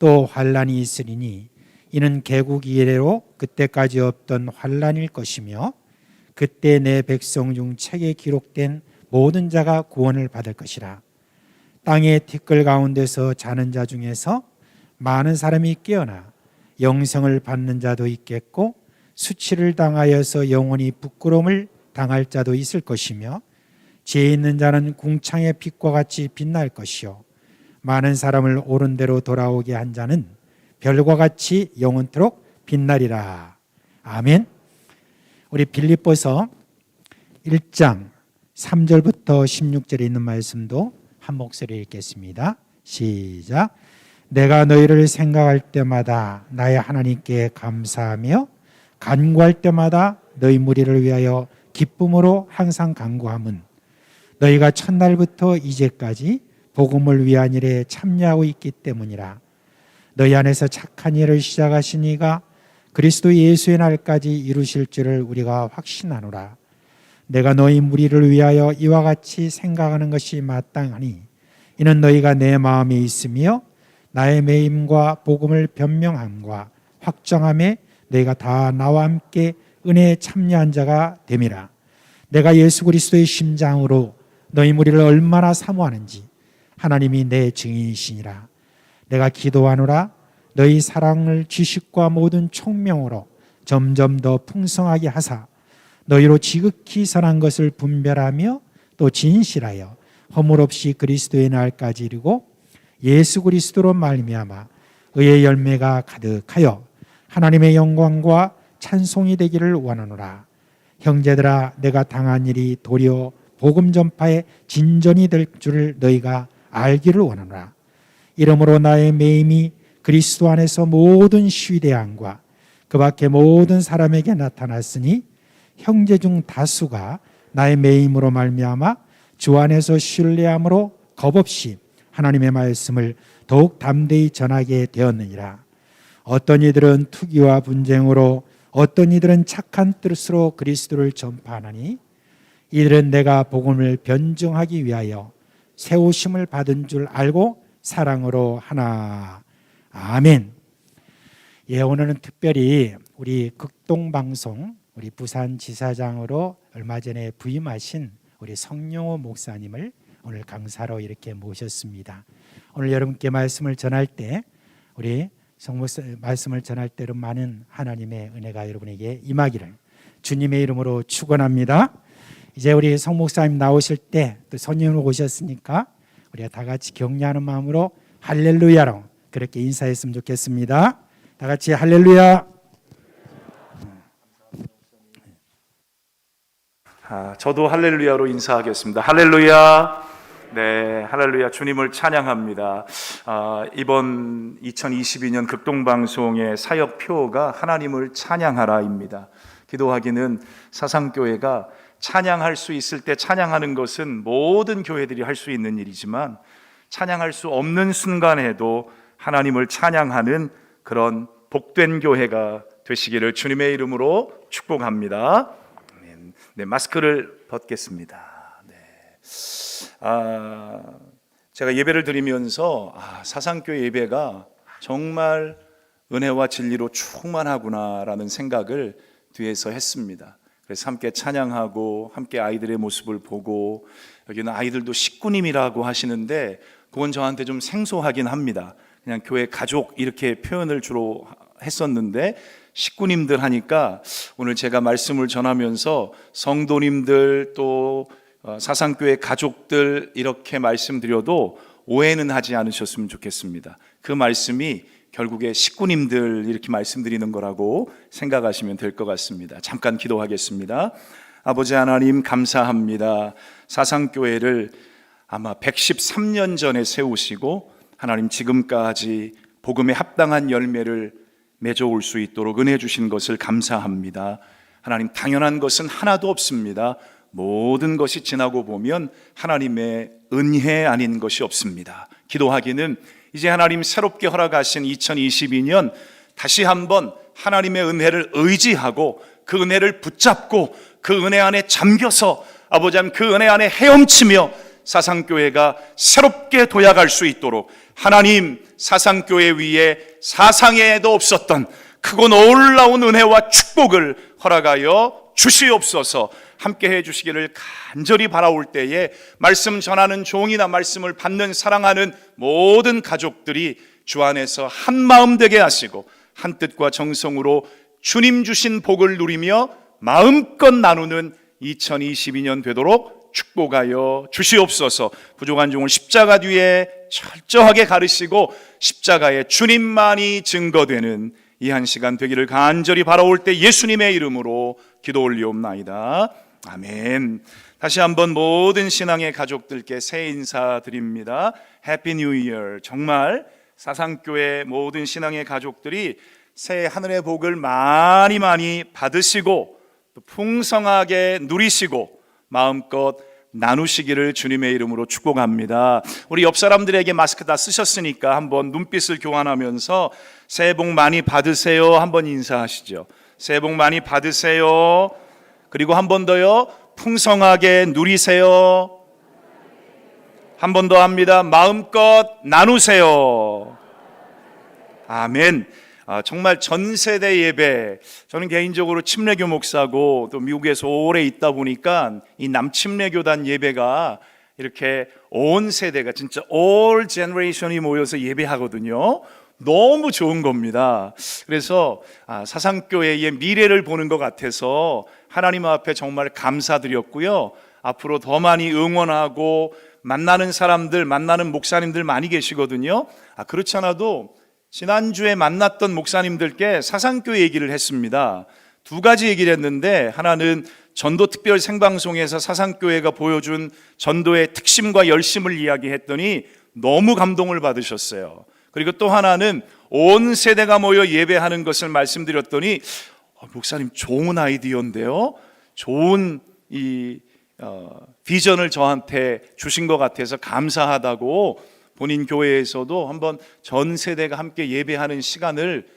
또 환란이 있으리니 이는 개국 이래로 그때까지 없던 환란일 것이며 그때 내 백성 중 책에 기록된 모든 자가 구원을 받을 것이라. 땅의 티끌 가운데서 자는 자 중에서 많은 사람이 깨어나 영생을 받는 자도 있겠고 수치를 당하여서 영원히 부끄러움을 당할 자도 있을 것이며 지혜 있는 자는 궁창의 빛과 같이 빛날 것이요 많은 사람을 옳은 대로 돌아오게 한 자는 별과 같이 영원토록 빛나리라. 아멘. 우리 빌립보서 1장 3절부터 16절에 있는 말씀도 한 목소리 읽겠습니다. 시작. 내가 너희를 생각할 때마다 나의 하나님께 감사하며 간구할 때마다 너희 무리를 위하여 기쁨으로 항상 간구함은 너희가 첫날부터 이제까지 복음을 위한 일에 참여하고 있기 때문이라. 너희 안에서 착한 일을 시작하신 이가 그리스도 예수의 날까지 이루실 줄을 우리가 확신하노라. 내가 너희 무리를 위하여 이와 같이 생각하는 것이 마땅하니 이는 너희가 내 마음에 있으며 나의 매임과 복음을 변명함과 확정함에 너희가 다 나와 함께 은혜에 참여한 자가 됨이라. 내가 예수 그리스도의 심장으로 너희 무리를 얼마나 사모하는지 하나님이 내 증인이시니라. 내가 기도하노라. 너희 사랑을 지식과 모든 총명으로 점점 더 풍성하게 하사 너희로 지극히 선한 것을 분별하며 또 진실하여 허물 없이 그리스도의 날까지 이르고 예수 그리스도로 말미암아 의의 열매가 가득하여 하나님의 영광과 찬송이 되기를 원하노라. 형제들아, 내가 당한 일이 도리어 복음 전파의 진전이 될 줄을 너희가 알기를 원하노라. 이러므로 나의 매임이 그리스도 안에서 모든 시위대항과 그 밖에 모든 사람에게 나타났으니 형제 중 다수가 나의 매임으로 말미암아 주 안에서 신뢰함으로 겁없이 하나님의 말씀을 더욱 담대히 전하게 되었느니라. 어떤 이들은 투기와 분쟁으로 어떤 이들은 착한 뜻으로 그리스도를 전파하나니 이들은 내가 복음을 변증하기 위하여 세우심을 받은 줄 알고 사랑으로 하나. 아멘. 예, 오늘은 특별히 우리 극동방송 우리 부산지사장으로 얼마 전에 부임하신 우리 성용호 목사님을 오늘 강사로 이렇게 모셨습니다. 오늘 여러분께 말씀을 전할 때 우리 성목사 말씀을 전할 때로 많은 하나님의 은혜가 여러분에게 임하기를 주님의 이름으로 축원합니다. 이제 우리 성목사님 나오실 때 또 손님으로 오셨으니까 우리가 다 같이 격려하는 마음으로 할렐루야로 그렇게 인사했으면 좋겠습니다. 다 같이 할렐루야. 저도 할렐루야로 인사하겠습니다. 할렐루야. 네, 할렐루야. 주님을 찬양합니다. 이번 2022년 극동방송의 사역표가 하나님을 찬양하라입니다. 기도하기는 사상교회가 찬양할 수 있을 때 찬양하는 것은 모든 교회들이 할 수 있는 일이지만 찬양할 수 없는 순간에도 하나님을 찬양하는 그런 복된 교회가 되시기를 주님의 이름으로 축복합니다. 네, 마스크를 벗겠습니다. 네. 제가 예배를 드리면서 사상교회 예배가 정말 은혜와 진리로 충만하구나라는 생각을 뒤에서 했습니다. 그래서 함께 찬양하고 함께 아이들의 모습을 보고 여기는 아이들도 식구님이라고 하시는데 그건 저한테 좀 생소하긴 합니다. 그냥 교회 가족 이렇게 표현을 주로 했었는데 식구님들 하니까 오늘 제가 말씀을 전하면서 성도님들 또 사상교회 가족들 이렇게 말씀드려도 오해는 하지 않으셨으면 좋겠습니다. 그 말씀이 결국에 식구님들 이렇게 말씀드리는 거라고 생각하시면 될 것 같습니다. 잠깐 기도하겠습니다. 아버지 하나님 감사합니다. 사상교회를 아마 113년 전에 세우시고 하나님 지금까지 복음에 합당한 열매를 맺어올 수 있도록 은혜 주신 것을 감사합니다. 하나님, 당연한 것은 하나도 없습니다. 모든 것이 지나고 보면 하나님의 은혜 아닌 것이 없습니다. 기도하기는 이제 하나님 새롭게 허락하신 2022년 다시 한번 하나님의 은혜를 의지하고 그 은혜를 붙잡고 그 은혜 안에 잠겨서 아버지 하나님 그 은혜 안에 헤엄치며 사상교회가 새롭게 도약할 수 있도록 하나님 사상교회 위에 사상에도 없었던 크고 놀라운 은혜와 축복을 허락하여 주시옵소서. 함께 해주시기를 간절히 바라올 때에 말씀 전하는 종이나 말씀을 받는 사랑하는 모든 가족들이 주 안에서 한 마음 되게 하시고 한 뜻과 정성으로 주님 주신 복을 누리며 마음껏 나누는 2022년 되도록 축복하여 주시옵소서. 부족한 종을 십자가 뒤에 철저하게 가르시고 십자가에 주님만이 증거되는 이 한 시간 되기를 간절히 바라올 때 예수님의 이름으로 기도 올리옵나이다. 아멘. 다시 한번 모든 신앙의 가족들께 새해 인사 드립니다. 해피 뉴 이어. 정말 사상교회 모든 신앙의 가족들이 새해 하늘의 복을 많이 받으시고 또 풍성하게 누리시고 마음껏 나누시기를 주님의 이름으로 축복합니다. 우리 옆 사람들에게 마스크 다 쓰셨으니까 한번 눈빛을 교환하면서 새해 복 많이 받으세요 한번 인사하시죠. 새해 복 많이 받으세요. 그리고 한 번 더요. 풍성하게 누리세요. 한 번 더 합니다. 마음껏 나누세요. 아멘. 정말 전 세대 예배, 저는 개인적으로 침례교 목사고 또 미국에서 오래 있다 보니까 이 남침례교단 예배가 이렇게 온 세대가 진짜 all generation이 모여서 예배하거든요. 너무 좋은 겁니다. 그래서 사상교회의 미래를 보는 것 같아서 하나님 앞에 정말 감사드렸고요. 앞으로 더 많이 응원하고 만나는 사람들, 만나는 목사님들 많이 계시거든요. 그렇지 않아도 지난주에 만났던 목사님들께 사상교회 얘기를 했습니다. 두 가지 얘기를 했는데 하나는 전도 특별 생방송에서 사상교회가 보여준 전도의 특심과 열심을 이야기했더니 너무 감동을 받으셨어요. 그리고 또 하나는 온 세대가 모여 예배하는 것을 말씀드렸더니 목사님 좋은 아이디어인데요. 좋은 비전을 저한테 주신 것 같아서 감사하다고 본인 교회에서도 한번 전 세대가 함께 예배하는 시간을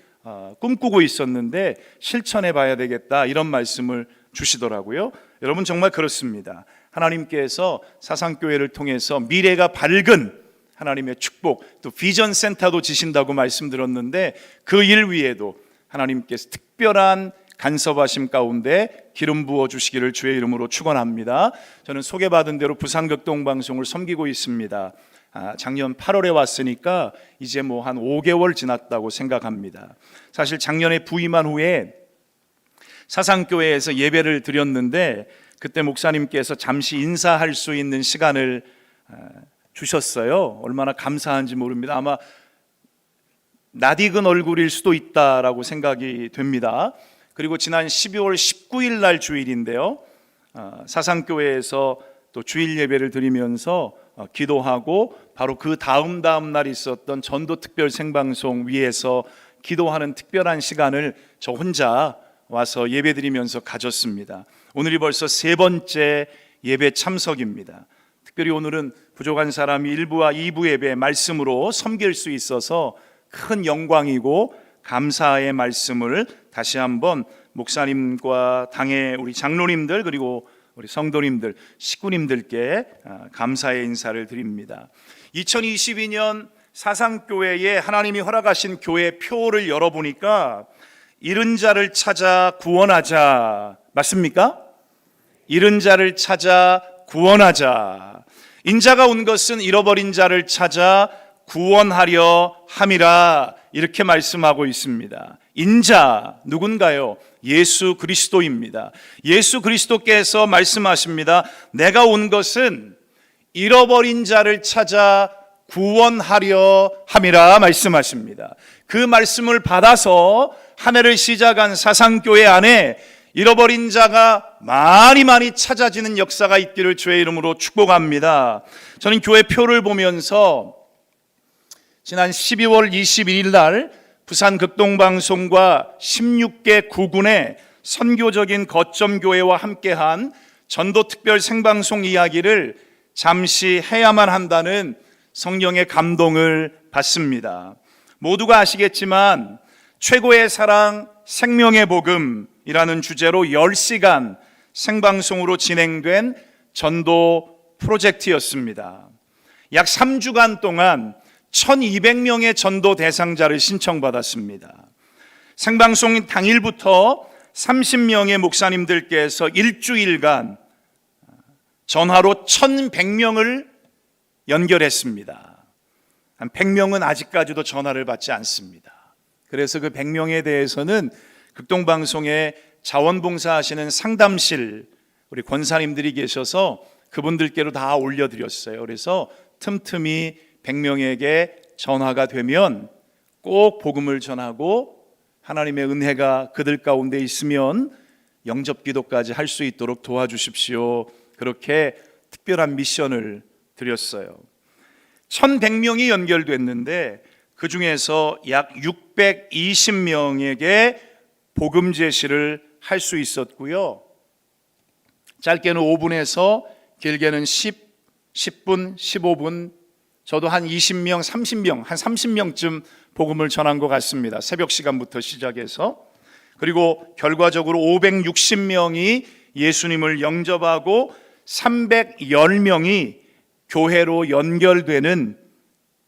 꿈꾸고 있었는데 실천해 봐야 되겠다 이런 말씀을 주시더라고요. 여러분 정말 그렇습니다. 하나님께서 사상교회를 통해서 미래가 밝은 하나님의 축복 또 비전 센터도 지신다고 말씀드렸는데 그 일 위에도 하나님께서 특별한 간섭하심 가운데 기름 부어 주시기를 주의 이름으로 축원합니다. 저는 소개받은 대로 부산극동방송을 섬기고 있습니다. 작년 8월에 왔으니까 이제 뭐 한 5개월 지났다고 생각합니다. 사실 작년에 부임한 후에 사상교회에서 예배를 드렸는데 그때 목사님께서 잠시 인사할 수 있는 시간을 주셨어요. 얼마나 감사한지 모릅니다. 아마 낯익은 얼굴일 수도 있다라고 생각이 됩니다. 그리고 지난 12월 19일 날 주일인데요. 사상교회에서 또 주일 예배를 드리면서 기도하고 바로 그 다음 날 있었던 전도 특별 생방송 위에서 기도하는 특별한 시간을 저 혼자 와서 예배 드리면서 가졌습니다. 오늘이 벌써 세 번째 예배 참석입니다. 특별히 오늘은 부족한 사람이 1부와 2부 예배 말씀으로 섬길 수 있어서 큰 영광이고 감사의 말씀을 다시 한번 목사님과 당의 우리 장로님들 그리고 우리 성도님들, 식구님들께 감사의 인사를 드립니다. 2022년 사상교회에 하나님이 허락하신 교회 표를 열어보니까 잃은 자를 찾아 구원하자 맞습니까? 잃은 자를 찾아 구원하자. 인자가 온 것은 잃어버린 자를 찾아 구원하려 함이라 이렇게 말씀하고 있습니다. 인자 누군가요? 예수 그리스도입니다. 예수 그리스도께서 말씀하십니다. 내가 온 것은 잃어버린 자를 찾아 구원하려 함이라 말씀하십니다. 그 말씀을 받아서 한 해를 시작한 사상교회 안에 잃어버린 자가 많이 찾아지는 역사가 있기를 주의 이름으로 축복합니다. 저는 교회 표를 보면서 지난 12월 21일 날 부산 극동방송과 16개 구군의 선교적인 거점교회와 함께한 전도특별 생방송 이야기를 잠시 해야만 한다는 성령의 감동을 받습니다. 모두가 아시겠지만 최고의 사랑 생명의 복음이라는 주제로 10시간 생방송으로 진행된 전도 프로젝트였습니다. 약 3주간 동안 1200명의 전도 대상자를 신청받았습니다. 생방송 당일부터 30명의 목사님들께서 일주일간 전화로 1100명을 연결했습니다. 한 100명은 아직까지도 전화를 받지 않습니다. 그래서 그 100명에 대해서는 극동방송에 자원봉사하시는 상담실 우리 권사님들이 계셔서 그분들께로 다 올려드렸어요. 그래서 틈틈이 100명에게 전화가 되면 꼭 복음을 전하고 하나님의 은혜가 그들 가운데 있으면 영접 기도까지 할 수 있도록 도와주십시오. 그렇게 특별한 미션을 드렸어요. 1100명이 연결됐는데 그 중에서 약 620명에게 복음 제시를 할 수 있었고요. 짧게는 5분에서 길게는 10분, 15분, 저도 한 20명, 30명, 한 30명쯤 복음을 전한 것 같습니다. 새벽 시간부터 시작해서. 그리고 결과적으로 560명이 예수님을 영접하고 310명이 교회로 연결되는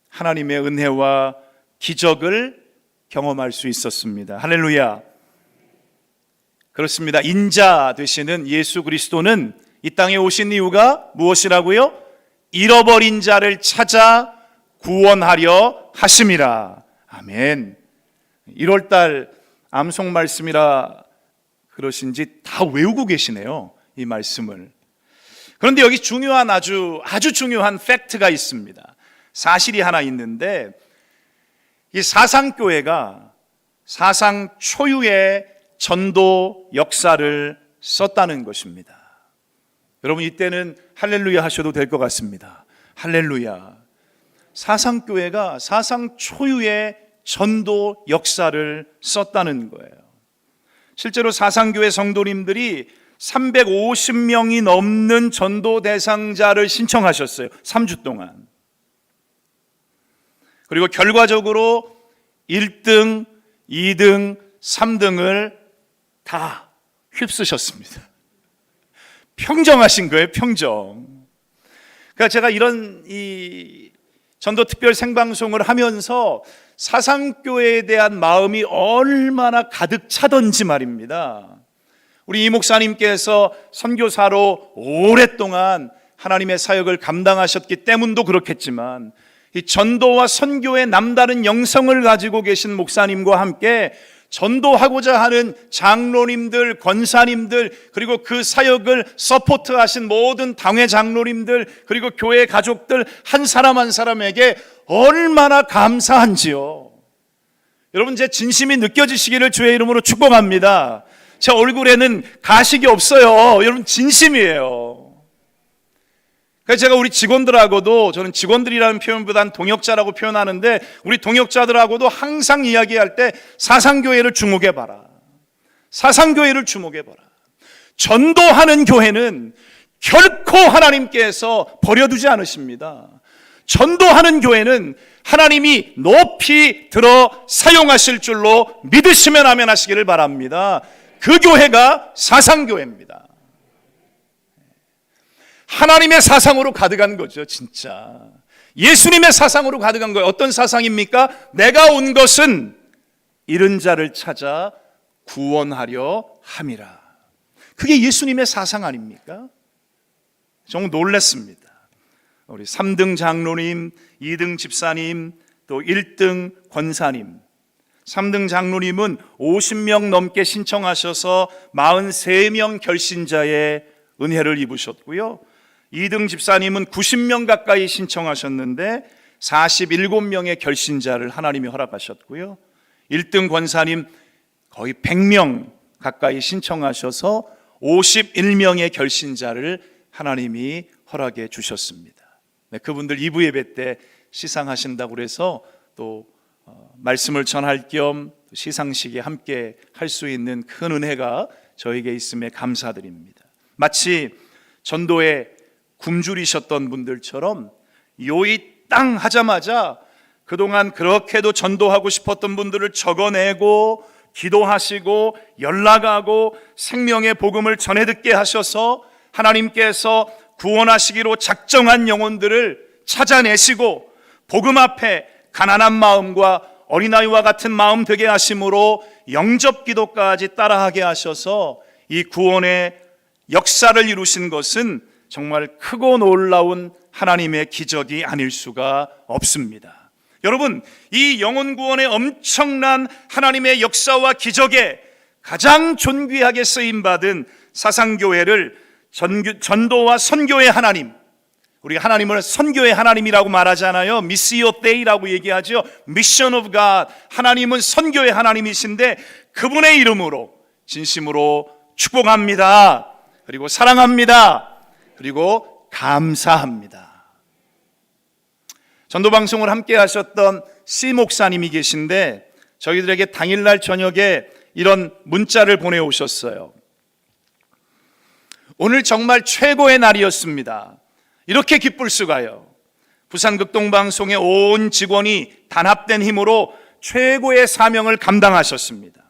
하나님의 은혜와 기적을 경험할 수 있었습니다. 할렐루야. 그렇습니다. 인자 되시는 예수 그리스도는 이 땅에 오신 이유가 무엇이라고요? 잃어버린 자를 찾아 구원하려 하심이라. 아멘. 1월달 암송 말씀이라 그러신지 다 외우고 계시네요, 이 말씀을. 그런데 여기 중요한 아주 중요한 팩트가 있습니다. 사실이 하나 있는데, 이 사상교회가 사상 초유의 전도 역사를 썼다는 것입니다. 여러분, 이때는 할렐루야 하셔도 될 것 같습니다. 할렐루야. 사상교회가 사상 초유의 전도 역사를 썼다는 거예요. 실제로 사상교회 성도님들이 350명이 넘는 전도 대상자를 신청하셨어요. 3주 동안. 그리고 결과적으로 1등, 2등, 3등을 다 휩쓰셨습니다. 평정하신 거예요, 평정. 그러니까 제가 이런 이 전도 특별 생방송을 하면서 사상교회에 대한 마음이 얼마나 가득 차던지 말입니다. 우리 이 목사님께서 선교사로 오랫동안 하나님의 사역을 감당하셨기 때문도 그렇겠지만, 이 전도와 선교의 남다른 영성을 가지고 계신 목사님과 함께 전도하고자 하는 장로님들, 권사님들, 그리고 그 사역을 서포트하신 모든 당회 장로님들, 그리고 교회 가족들 한 사람 한 사람에게 얼마나 감사한지요. 여러분, 제 진심이 느껴지시기를 주의 이름으로 축복합니다. 제 얼굴에는 가식이 없어요. 여러분, 진심이에요. 그래서 제가 우리 직원들하고도, 저는 직원들이라는 표현보다는 동역자라고 표현하는데, 우리 동역자들하고도 항상 이야기할 때 사상교회를 주목해봐라. 사상교회를 주목해봐라. 전도하는 교회는 결코 하나님께서 버려두지 않으십니다. 전도하는 교회는 하나님이 높이 들어 사용하실 줄로 믿으시면 아멘 하시기를 바랍니다. 그 교회가 사상교회입니다. 하나님의 사상으로 가득한 거죠, 진짜. 예수님의 사상으로 가득한 거예요. 어떤 사상입니까? 내가 온 것은 잃은 자를 찾아 구원하려 함이라. 그게 예수님의 사상 아닙니까? 정말 놀랐습니다. 우리 3등 장로님, 2등 집사님, 또 1등 권사님. 3등 장로님은 50명 넘게 신청하셔서 43명 결신자의 은혜를 입으셨고요. 2등 집사님은 90명 가까이 신청하셨는데 47명의 결신자를 하나님이 허락하셨고요. 1등 권사님 거의 100명 가까이 신청하셔서 51명의 결신자를 하나님이 허락해 주셨습니다. 네, 그분들 2부 예배 때 시상하신다고 그래서 또 말씀을 전할 겸 시상식에 함께 할 수 있는 큰 은혜가 저에게 있음에 감사드립니다. 마치 전도에 굶주리셨던 분들처럼 요이 땅 하자마자 그동안 그렇게도 전도하고 싶었던 분들을 적어내고 기도하시고 연락하고 생명의 복음을 전해 듣게 하셔서 하나님께서 구원하시기로 작정한 영혼들을 찾아내시고 복음 앞에 가난한 마음과 어린아이와 같은 마음 되게 하심으로 영접 기도까지 따라하게 하셔서 이 구원의 역사를 이루신 것은 정말 크고 놀라운 하나님의 기적이 아닐 수가 없습니다. 여러분, 이 영혼 구원의 엄청난 하나님의 역사와 기적에 가장 존귀하게 쓰임받은 사상교회를 전도와 선교의 하나님, 우리 하나님을 선교의 하나님이라고 말하잖아요. 미시오 데이라고 얘기하죠. Mission of God. 하나님은 선교의 하나님이신데 그분의 이름으로 진심으로 축복합니다. 그리고 사랑합니다. 그리고 감사합니다. 전도방송을 함께 하셨던 C 목사님이 계신데 저희들에게 당일날 저녁에 이런 문자를 보내오셨어요. 오늘 정말 최고의 날이었습니다. 이렇게 기쁠 수가요. 부산극동방송의 온 직원이 단합된 힘으로 최고의 사명을 감당하셨습니다.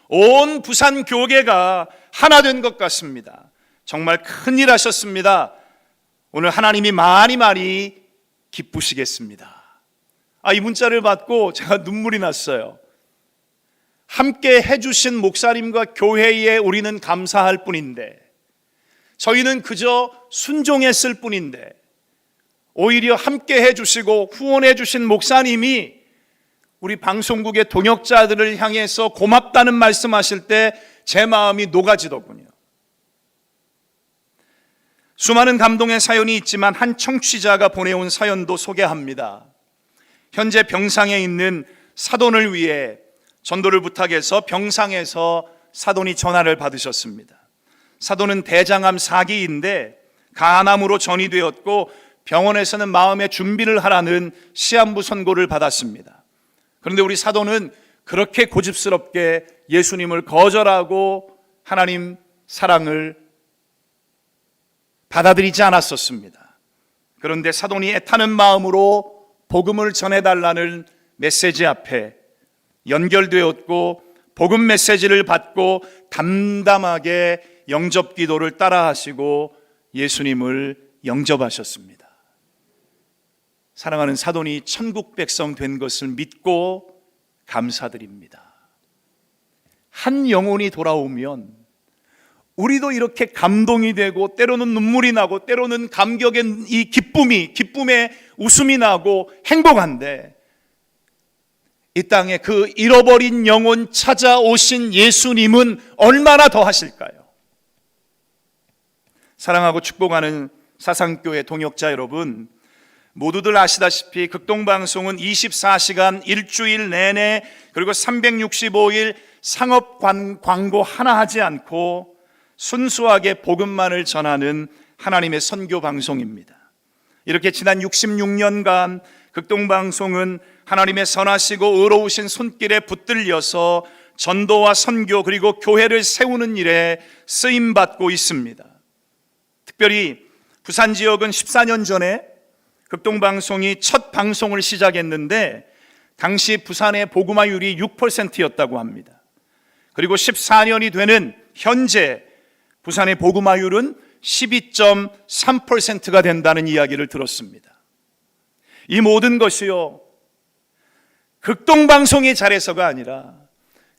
온 부산 교계가 하나 된 것 같습니다. 정말 큰일 하셨습니다. 오늘 하나님이 많이 기쁘시겠습니다. 이 문자를 받고 제가 눈물이 났어요. 함께 해주신 목사님과 교회에 우리는 감사할 뿐인데 저희는 그저 순종했을 뿐인데 오히려 함께 해주시고 후원해 주신 목사님이 우리 방송국의 동역자들을 향해서 고맙다는 말씀하실 때 제 마음이 녹아지더군요. 수많은 감동의 사연이 있지만 한 청취자가 보내온 사연도 소개합니다. 현재 병상에 있는 사돈을 위해 전도를 부탁해서 병상에서 사돈이 전화를 받으셨습니다. 사돈은 대장암 4기인데 간암으로 전이되었고 병원에서는 마음의 준비를 하라는 시한부 선고를 받았습니다. 그런데 우리 사돈은 그렇게 고집스럽게 예수님을 거절하고 하나님 사랑을 받아들이지 않았었습니다. 그런데 사돈이 애타는 마음으로 복음을 전해달라는 메시지 앞에 연결되었고 복음 메시지를 받고 담담하게 영접 기도를 따라하시고 예수님을 영접하셨습니다. 사랑하는 사돈이 천국 백성 된 것을 믿고 감사드립니다. 한 영혼이 돌아오면 우리도 이렇게 감동이 되고 때로는 눈물이 나고 때로는 감격의 이 기쁨의 웃음이 나고 행복한데 이 땅에 그 잃어버린 영혼 찾아오신 예수님은 얼마나 더 하실까요? 사랑하고 축복하는 사상교회 동역자 여러분, 모두들 아시다시피 극동방송은 24시간 일주일 내내 그리고 365일 상업 광고 하나 하지 않고 순수하게 복음만을 전하는 하나님의 선교 방송입니다. 이렇게 지난 66년간 극동방송은 하나님의 선하시고 의로우신 손길에 붙들려서 전도와 선교 그리고 교회를 세우는 일에 쓰임받고 있습니다. 특별히 부산 지역은 14년 전에 극동방송이 첫 방송을 시작했는데 당시 부산의 복음화율이 6%였다고 합니다. 그리고 14년이 되는 현재 부산의 복음화율은 12.3%가 된다는 이야기를 들었습니다. 이 모든 것이요, 극동방송이 잘해서가 아니라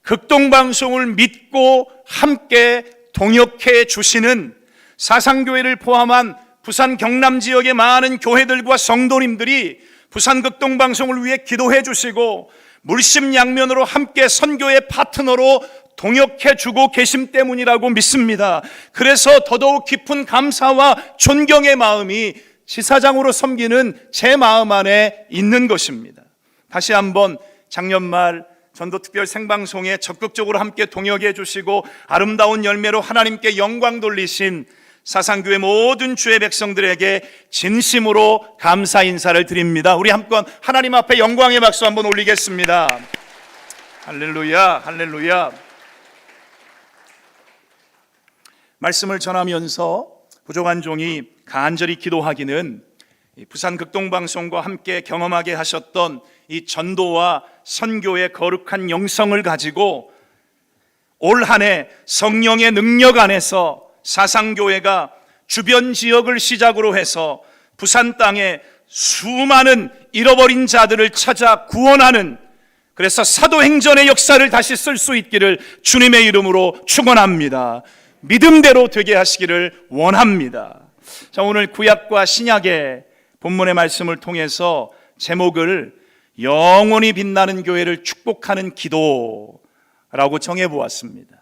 극동방송을 믿고 함께 동역해 주시는 사상교회를 포함한 부산 경남 지역의 많은 교회들과 성도님들이 부산 극동방송을 위해 기도해 주시고 물심양면으로 함께 선교의 파트너로 동역해 주고 계심 때문이라고 믿습니다. 그래서 더더욱 깊은 감사와 존경의 마음이 지사장으로 섬기는 제 마음 안에 있는 것입니다. 다시 한번 작년 말 전도특별 생방송에 적극적으로 함께 동역해 주시고 아름다운 열매로 하나님께 영광 돌리신 사상교회 모든 주의 백성들에게 진심으로 감사 인사를 드립니다. 우리 한번 하나님 앞에 영광의 박수 한번 올리겠습니다. 할렐루야, 할렐루야. 말씀을 전하면서 부족한 종이 간절히 기도하기는 부산 극동방송과 함께 경험하게 하셨던 이 전도와 선교의 거룩한 영성을 가지고 올 한 해 성령의 능력 안에서 사상교회가 주변 지역을 시작으로 해서 부산 땅에 수많은 잃어버린 자들을 찾아 구원하는, 그래서 사도행전의 역사를 다시 쓸 수 있기를 주님의 이름으로 축원합니다. 믿음대로 되게 하시기를 원합니다. 자, 오늘 구약과 신약의 본문의 말씀을 통해서 제목을 영원히 빛나는 교회를 축복하는 기도라고 정해보았습니다.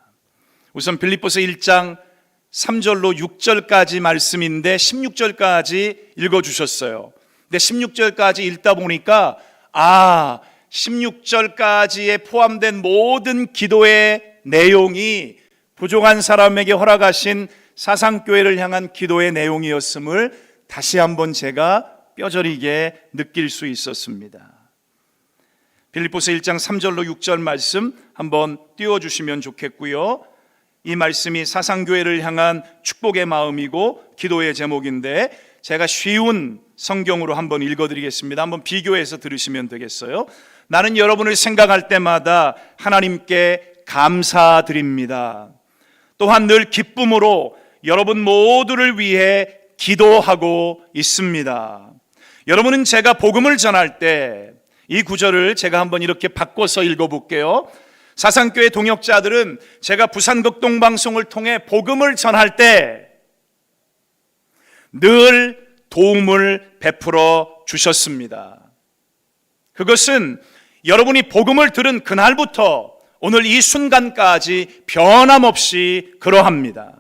우선 빌립보서 1장 3절로 6절까지 말씀인데 16절까지 읽어주셨어요. 근데 16절까지 읽다 보니까 16절까지에 포함된 모든 기도의 내용이 부족한 사람에게 허락하신 사상교회를 향한 기도의 내용이었음을 다시 한번 제가 뼈저리게 느낄 수 있었습니다. 빌립보서 1장 3절로 6절 말씀 한번 띄워주시면 좋겠고요. 이 말씀이 사상교회를 향한 축복의 마음이고 기도의 제목인데 제가 쉬운 성경으로 한번 읽어드리겠습니다. 한번 비교해서 들으시면 되겠어요. 나는 여러분을 생각할 때마다 하나님께 감사드립니다. 또한 늘 기쁨으로 여러분 모두를 위해 기도하고 있습니다. 여러분은 제가 복음을 전할 때 이 구절을 제가 한번 이렇게 바꿔서 읽어볼게요. 사상교회 동역자들은 제가 부산 극동방송을 통해 복음을 전할 때 늘 도움을 베풀어 주셨습니다. 그것은 여러분이 복음을 들은 그날부터 오늘 이 순간까지 변함없이 그러합니다.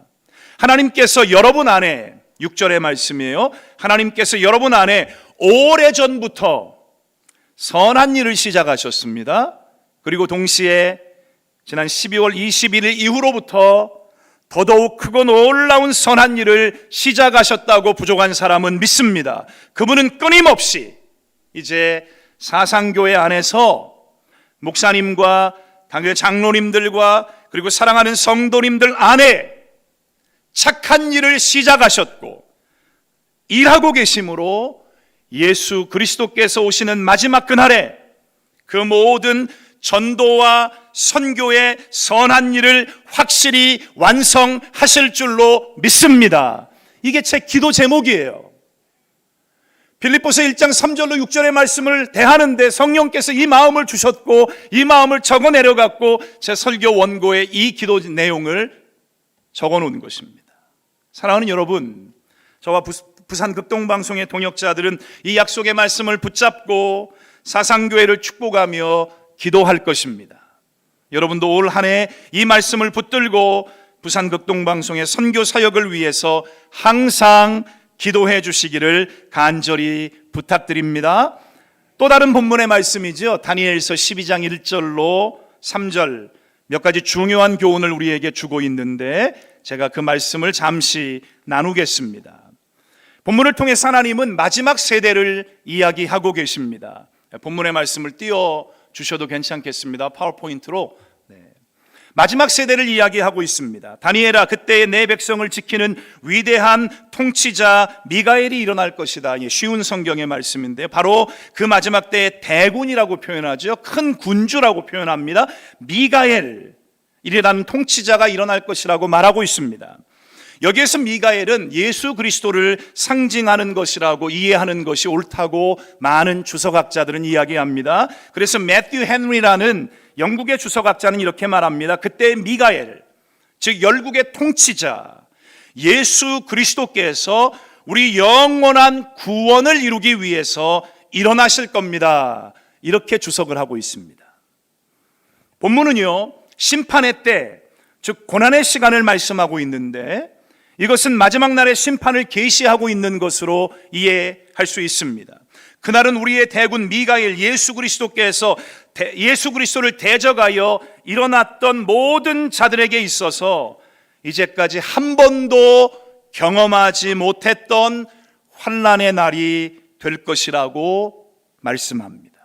하나님께서 여러분 안에, 6절의 말씀이에요. 하나님께서 여러분 안에 오래전부터 선한 일을 시작하셨습니다. 그리고 동시에 지난 12월 21일 이후로부터 더더욱 크고 놀라운 선한 일을 시작하셨다고 부족한 사람은 믿습니다. 그분은 끊임없이 이제 사상교회 안에서 목사님과 당교회 장로님들과 그리고 사랑하는 성도님들 안에 착한 일을 시작하셨고 일하고 계심으로 예수 그리스도께서 오시는 마지막 그날에 그 모든 전도와 선교의 선한 일을 확실히 완성하실 줄로 믿습니다. 이게 제 기도 제목이에요. 빌립보서 1장 3절로 6절의 말씀을 대하는데 성령께서 이 마음을 주셨고 이 마음을 적어 내려갖고 제 설교 원고에 이 기도 내용을 적어 놓은 것입니다. 사랑하는 여러분, 저와 부산 극동방송의 동역자들은 이 약속의 말씀을 붙잡고 사상교회를 축복하며 기도할 것입니다. 여러분도 올 한 해 이 말씀을 붙들고 부산 극동방송의 선교 사역을 위해서 항상 기도해 주시기를 간절히 부탁드립니다. 또 다른 본문의 말씀이죠. 다니엘서 12장 1절로 3절 몇 가지 중요한 교훈을 우리에게 주고 있는데 제가 그 말씀을 잠시 나누겠습니다. 본문을 통해 하나님은 마지막 세대를 이야기하고 계십니다. 본문의 말씀을 띄워주셔도 괜찮겠습니다. 파워포인트로. 마지막 세대를 이야기하고 있습니다. 다니엘아, 그때의 내 백성을 지키는 위대한 통치자 미가엘이 일어날 것이다. 쉬운 성경의 말씀인데 바로 그 마지막 때의 대군이라고 표현하죠. 큰 군주라고 표현합니다. 미가엘이라는 통치자가 일어날 것이라고 말하고 있습니다. 여기에서 미가엘은 예수 그리스도를 상징하는 것이라고 이해하는 것이 옳다고 많은 주석학자들은 이야기합니다. 그래서 매튜 헨리라는 영국의 주석학자는 이렇게 말합니다. 그때의 미가엘, 즉 열국의 통치자 예수 그리스도께서 우리 영원한 구원을 이루기 위해서 일어나실 겁니다. 이렇게 주석을 하고 있습니다. 본문은요, 심판의 때, 즉 고난의 시간을 말씀하고 있는데 이것은 마지막 날의 심판을 계시하고 있는 것으로 이해할 수 있습니다. 그날은 우리의 대군 미가엘 예수 그리스도께서 예수 그리스도를 대적하여 일어났던 모든 자들에게 있어서 이제까지 한 번도 경험하지 못했던 환난의 날이 될 것이라고 말씀합니다.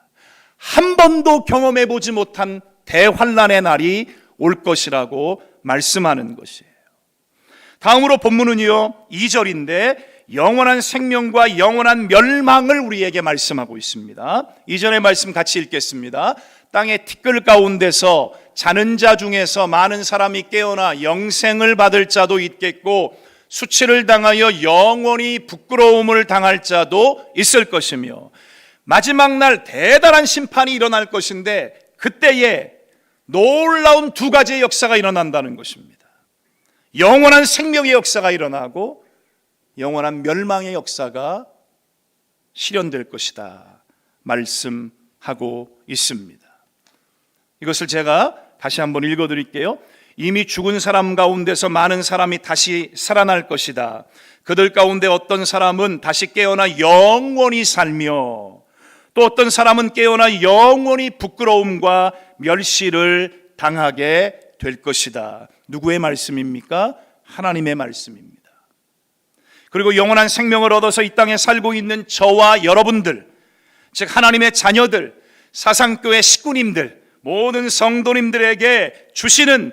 한 번도 경험해 보지 못한 대환난의 날이 올 것이라고 말씀하는 것이에요. 다음으로 본문은요 2절인데 영원한 생명과 영원한 멸망을 우리에게 말씀하고 있습니다. 2절의 말씀 같이 읽겠습니다. 땅의 티끌 가운데서 자는 자 중에서 많은 사람이 깨어나 영생을 받을 자도 있겠고 수치를 당하여 영원히 부끄러움을 당할 자도 있을 것이며 마지막 날 대단한 심판이 일어날 것인데 그때에 놀라운 두 가지의 역사가 일어난다는 것입니다. 영원한 생명의 역사가 일어나고 영원한 멸망의 역사가 실현될 것이다 말씀하고 있습니다. 이것을 제가 다시 한번 읽어드릴게요. 이미 죽은 사람 가운데서 많은 사람이 다시 살아날 것이다. 그들 가운데 어떤 사람은 다시 깨어나 영원히 살며 또 어떤 사람은 깨어나 영원히 부끄러움과 멸시를 당하게 될 것이다. 누구의 말씀입니까? 하나님의 말씀입니다. 그리고 영원한 생명을 얻어서 이 땅에 살고 있는 저와 여러분들, 즉 하나님의 자녀들, 사상교회 식구님들, 모든 성도님들에게 주시는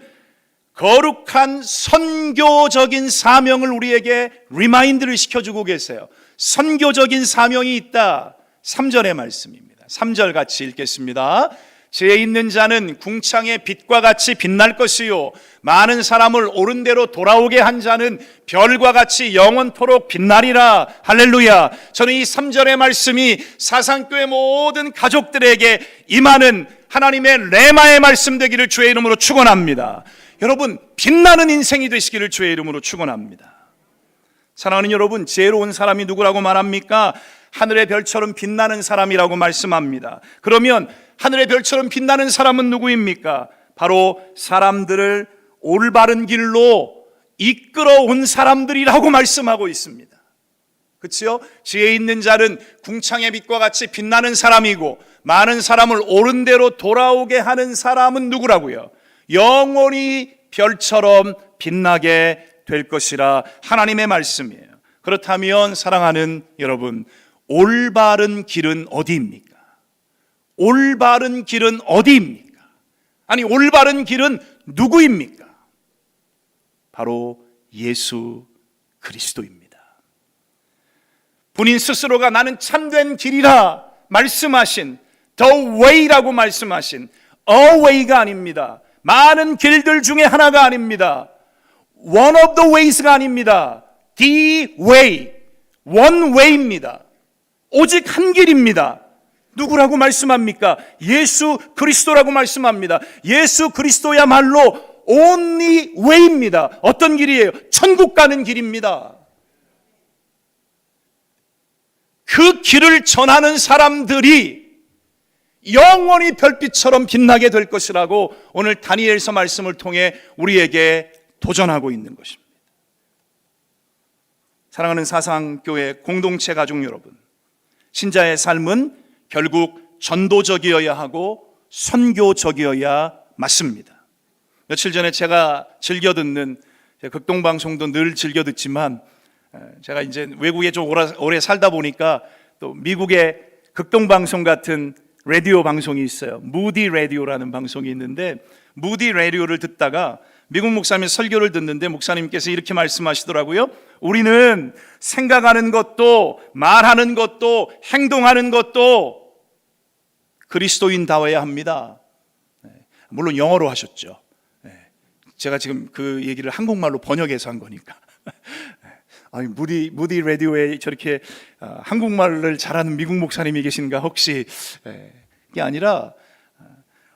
거룩한 선교적인 사명을 우리에게 리마인드를 시켜주고 계세요. 선교적인 사명이 있다. 3절의 말씀입니다. 3절 같이 읽겠습니다. 지혜 있는 자는 궁창의 빛과 같이 빛날 것이요 많은 사람을 옳은 대로 돌아오게 한 자는 별과 같이 영원토록 빛나리라. 할렐루야. 저는 이 3절의 말씀이 사상교회 모든 가족들에게 임하는 하나님의 레마의 말씀 되기를 주의 이름으로 축원합니다. 여러분 빛나는 인생이 되시기를 주의 이름으로 축원합니다. 사랑하는 여러분, 지혜로운 사람이 누구라고 말합니까? 하늘의 별처럼 빛나는 사람이라고 말씀합니다. 그러면 하늘의 별처럼 빛나는 사람은 누구입니까? 바로 사람들을 올바른 길로 이끌어온 사람들이라고 말씀하고 있습니다. 그렇죠? 지혜 있는 자는 궁창의 빛과 같이 빛나는 사람이고 많은 사람을 옳은 대로 돌아오게 하는 사람은 누구라고요? 영원히 별처럼 빛나게 될 것이라 하나님의 말씀이에요. 그렇다면 사랑하는 여러분, 올바른 길은 어디입니까? 올바른 길은 어디입니까? 아니 올바른 길은 누구입니까? 바로 예수 그리스도입니다. 본인 스스로가 나는 참된 길이라 말씀하신 The Way라고 말씀하신 A Way가 아닙니다. 많은 길들 중에 하나가 아닙니다. One of the Ways가 아닙니다. The Way, One Way입니다. 오직 한 길입니다. 누구라고 말씀합니까? 예수 그리스도라고 말씀합니다. 예수 그리스도야말로 only way입니다. 어떤 길이에요? 천국 가는 길입니다. 그 길을 전하는 사람들이 영원히 별빛처럼 빛나게 될 것이라고 오늘 다니엘서 말씀을 통해 우리에게 도전하고 있는 것입니다. 사랑하는 사상교회 공동체 가족 여러분, 신자의 삶은 결국 전도적이어야 하고 선교적이어야 맞습니다. 며칠 전에 제가 즐겨 듣는 극동방송도 늘 즐겨 듣지만 제가 이제 외국에 좀 오래 살다 보니까 또 미국의 극동방송 같은 라디오 방송이 있어요. 무디 라디오라는 방송이 있는데 무디 라디오를 듣다가 미국 목사님 설교를 듣는데 목사님께서 이렇게 말씀하시더라고요. 우리는 생각하는 것도 말하는 것도 행동하는 것도 그리스도인다워야 합니다. 물론 영어로 하셨죠. 제가 지금 그 얘기를 한국말로 번역해서 한 거니까. 아니, 무디 라디오에 저렇게 한국말을 잘하는 미국 목사님이 계신가 혹시. 이게 아니라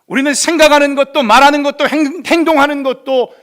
우리는 생각하는 것도 말하는 것도 행동하는 것도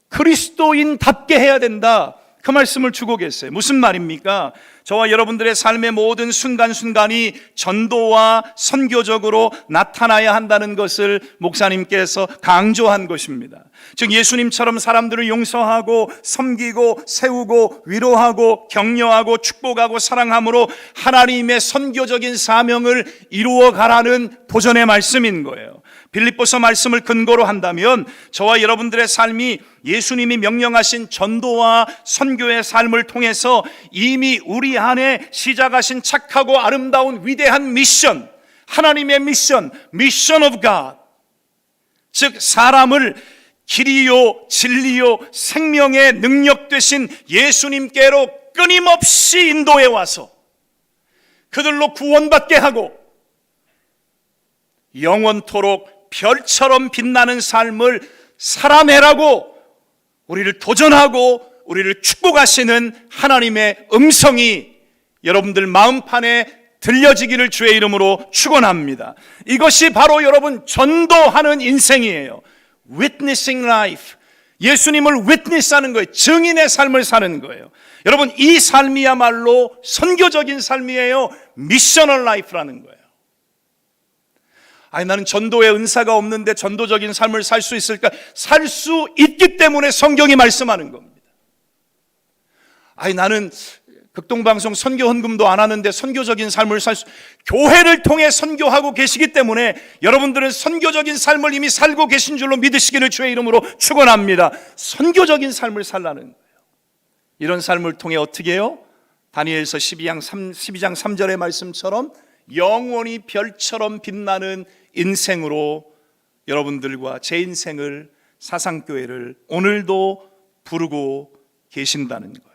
그리스도인답게 해야 된다. 그 말씀을 주고 계세요. 무슨 말입니까? 저와 여러분들의 삶의 모든 순간순간이 전도와 선교적으로 나타나야 한다는 것을 목사님께서 강조한 것입니다. 즉 예수님처럼 사람들을 용서하고 섬기고 세우고 위로하고 격려하고 축복하고 사랑함으로 하나님의 선교적인 사명을 이루어 가라는 도전의 말씀인 거예요. 빌립보서 말씀을 근거로 한다면 저와 여러분들의 삶이 예수님이 명령하신 전도와 선교의 삶을 통해서 이미 우리 안에 시작하신 착하고 아름다운 위대한 미션, 하나님의 미션, 미션 오브 갓, 즉 사람을 길이요 진리요 생명의 능력 되신 예수님께로 끊임없이 인도해 와서 그들로 구원받게 하고 영원토록 별처럼 빛나는 삶을 살아내라고 우리를 도전하고 우리를 축복하시는 하나님의 음성이 여러분들 마음판에 들려지기를 주의 이름으로 축원합니다. 이것이 바로 여러분 전도하는 인생이에요. Witnessing life. 예수님을 witness하는 거예요. 증인의 삶을 사는 거예요. 여러분 이 삶이야말로 선교적인 삶이에요. 미셔널 라이프라는 거예요. 아니 나는 전도의 은사가 없는데 전도적인 삶을 살 수 있을까? 살 수 있기 때문에 성경이 말씀하는 겁니다. 아니 나는 극동방송 선교 헌금도 안 하는데 선교적인 삶을 살 수, 교회를 통해 선교하고 계시기 때문에 여러분들은 선교적인 삶을 이미 살고 계신 줄로 믿으시기를 주의 이름으로 축원합니다. 선교적인 삶을 살라는 거예요. 이런 삶을 통해 어떻게 해요? 다니엘서 12장 3절의 말씀처럼 영원히 별처럼 빛나는 인생으로 여러분들과 제 인생을, 사상교회를 오늘도 부르고 계신다는 거예요.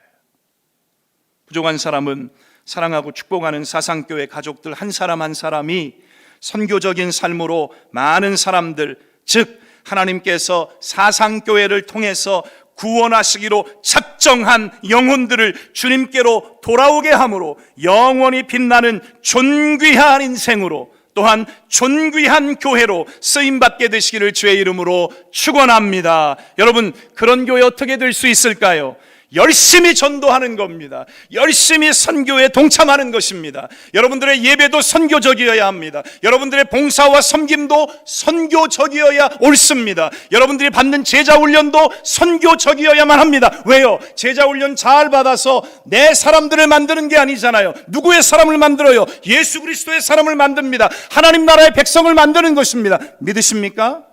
부족한 사람은 사랑하고 축복하는 사상교회 가족들 한 사람 한 사람이 선교적인 삶으로 많은 사람들, 즉 하나님께서 사상교회를 통해서 구원하시기로 작정한 영혼들을 주님께로 돌아오게 함으로 영원히 빛나는 존귀한 인생으로 또한 존귀한 교회로 쓰임받게 되시기를 주의 이름으로 축원합니다. 여러분 그런 교회 어떻게 될 수 있을까요? 열심히 전도하는 겁니다. 열심히 선교에 동참하는 것입니다. 여러분들의 예배도 선교적이어야 합니다. 여러분들의 봉사와 섬김도 선교적이어야 옳습니다. 여러분들이 받는 제자훈련도 선교적이어야만 합니다. 왜요? 제자훈련 잘 받아서 내 사람들을 만드는 게 아니잖아요. 누구의 사람을 만들어요? 예수 그리스도의 사람을 만듭니다. 하나님 나라의 백성을 만드는 것입니다. 믿으십니까?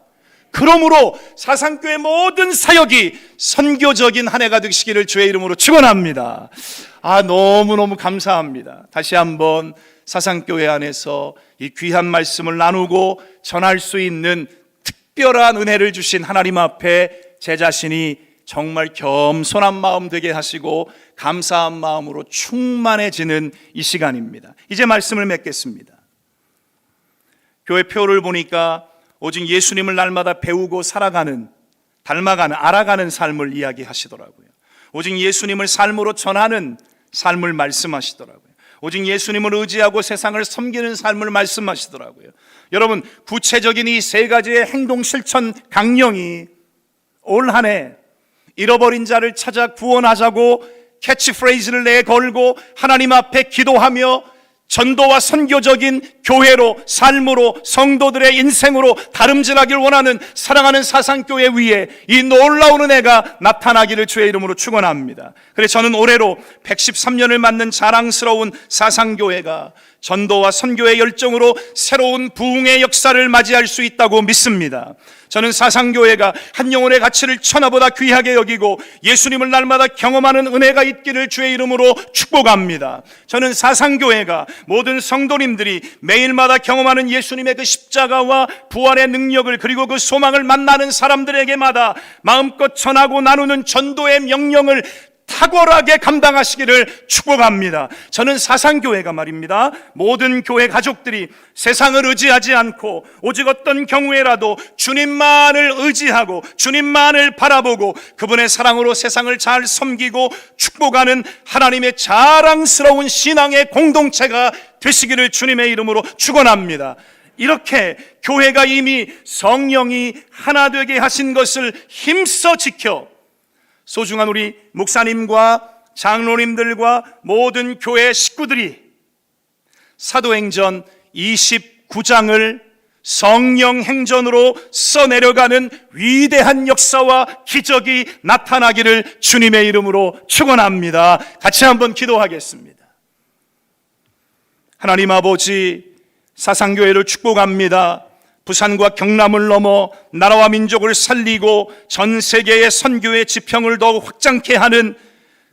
그러므로 사상교회 모든 사역이 선교적인 한 해가 되시기를 주의 이름으로 축원합니다. 너무너무 감사합니다. 다시 한번 사상교회 안에서 이 귀한 말씀을 나누고 전할 수 있는 특별한 은혜를 주신 하나님 앞에 제 자신이 정말 겸손한 마음 되게 하시고 감사한 마음으로 충만해지는 이 시간입니다. 이제 말씀을 맺겠습니다. 교회 표를 보니까 오직 예수님을 날마다 배우고 살아가는, 닮아가는, 알아가는 삶을 이야기하시더라고요. 오직 예수님을 삶으로 전하는 삶을 말씀하시더라고요. 오직 예수님을 의지하고 세상을 섬기는 삶을 말씀하시더라고요. 여러분 구체적인 이 세 가지의 행동 실천 강령이 올 한 해 잃어버린 자를 찾아 구원하자고 캐치프레이즈를 내걸고 하나님 앞에 기도하며 전도와 선교적인 교회로, 삶으로, 성도들의 인생으로 다름질하길 원하는 사랑하는 사상교회 위에 이 놀라운 은혜가 나타나기를 주의 이름으로 축원합니다. 그래서 저는 올해로 113년을 맞는 자랑스러운 사상교회가 전도와 선교의 열정으로 새로운 부흥의 역사를 맞이할 수 있다고 믿습니다. 저는 사상교회가 한 영혼의 가치를 천하보다 귀하게 여기고 예수님을 날마다 경험하는 은혜가 있기를 주의 이름으로 축복합니다. 저는 사상교회가 모든 성도님들이 매일마다 경험하는 예수님의 그 십자가와 부활의 능력을 그리고 그 소망을 만나는 사람들에게마다 마음껏 전하고 나누는 전도의 명령을 탁월하게 감당하시기를 축복합니다. 저는 사상교회가 말입니다, 모든 교회 가족들이 세상을 의지하지 않고 오직 어떤 경우에라도 주님만을 의지하고 주님만을 바라보고 그분의 사랑으로 세상을 잘 섬기고 축복하는 하나님의 자랑스러운 신앙의 공동체가 되시기를 주님의 이름으로 축원합니다. 이렇게 교회가 이미 성령이 하나 되게 하신 것을 힘써 지켜 소중한 우리 목사님과 장로님들과 모든 교회 식구들이 사도행전 29장을 성령 행전으로 써내려가는 위대한 역사와 기적이 나타나기를 주님의 이름으로 축원합니다. 같이 한번 기도하겠습니다. 하나님 아버지, 사상교회를 축복합니다. 부산과 경남을 넘어 나라와 민족을 살리고 전 세계의 선교의 지평을 더욱 확장케 하는,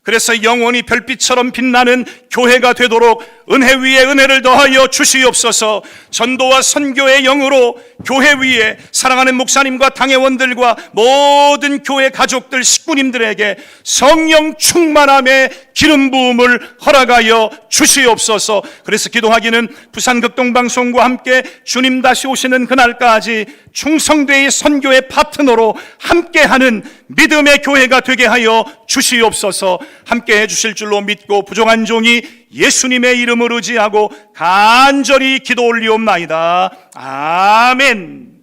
그래서 영원히 별빛처럼 빛나는 교회가 되도록 은혜 위에 은혜를 더하여 주시옵소서. 전도와 선교의 영으로 교회 위에 사랑하는 목사님과 당회원들과 모든 교회 가족들, 식구님들에게 성령 충만함의 기름 부음을 허락하여 주시옵소서. 그래서 기도하기는 부산 극동방송과 함께 주님 다시 오시는 그날까지 충성되이 선교의 파트너로 함께하는 믿음의 교회가 되게 하여 주시옵소서. 함께 해주실 줄로 믿고 부족한 종이 예수님의 이름을 의지하고 간절히 기도 올리옵나이다. 아멘.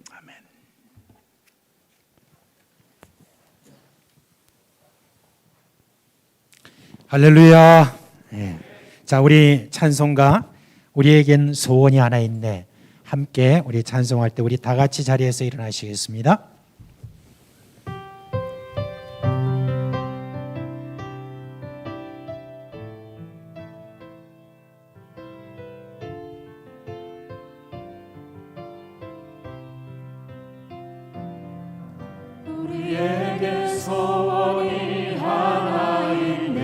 할렐루야. 네. 자, 우리 찬송가 우리에겐 소원이 하나 있네. 함께 우리 찬송할 때 우리 다 같이 자리에서 일어나시겠습니다. 우리에게 소원이 하나 있네.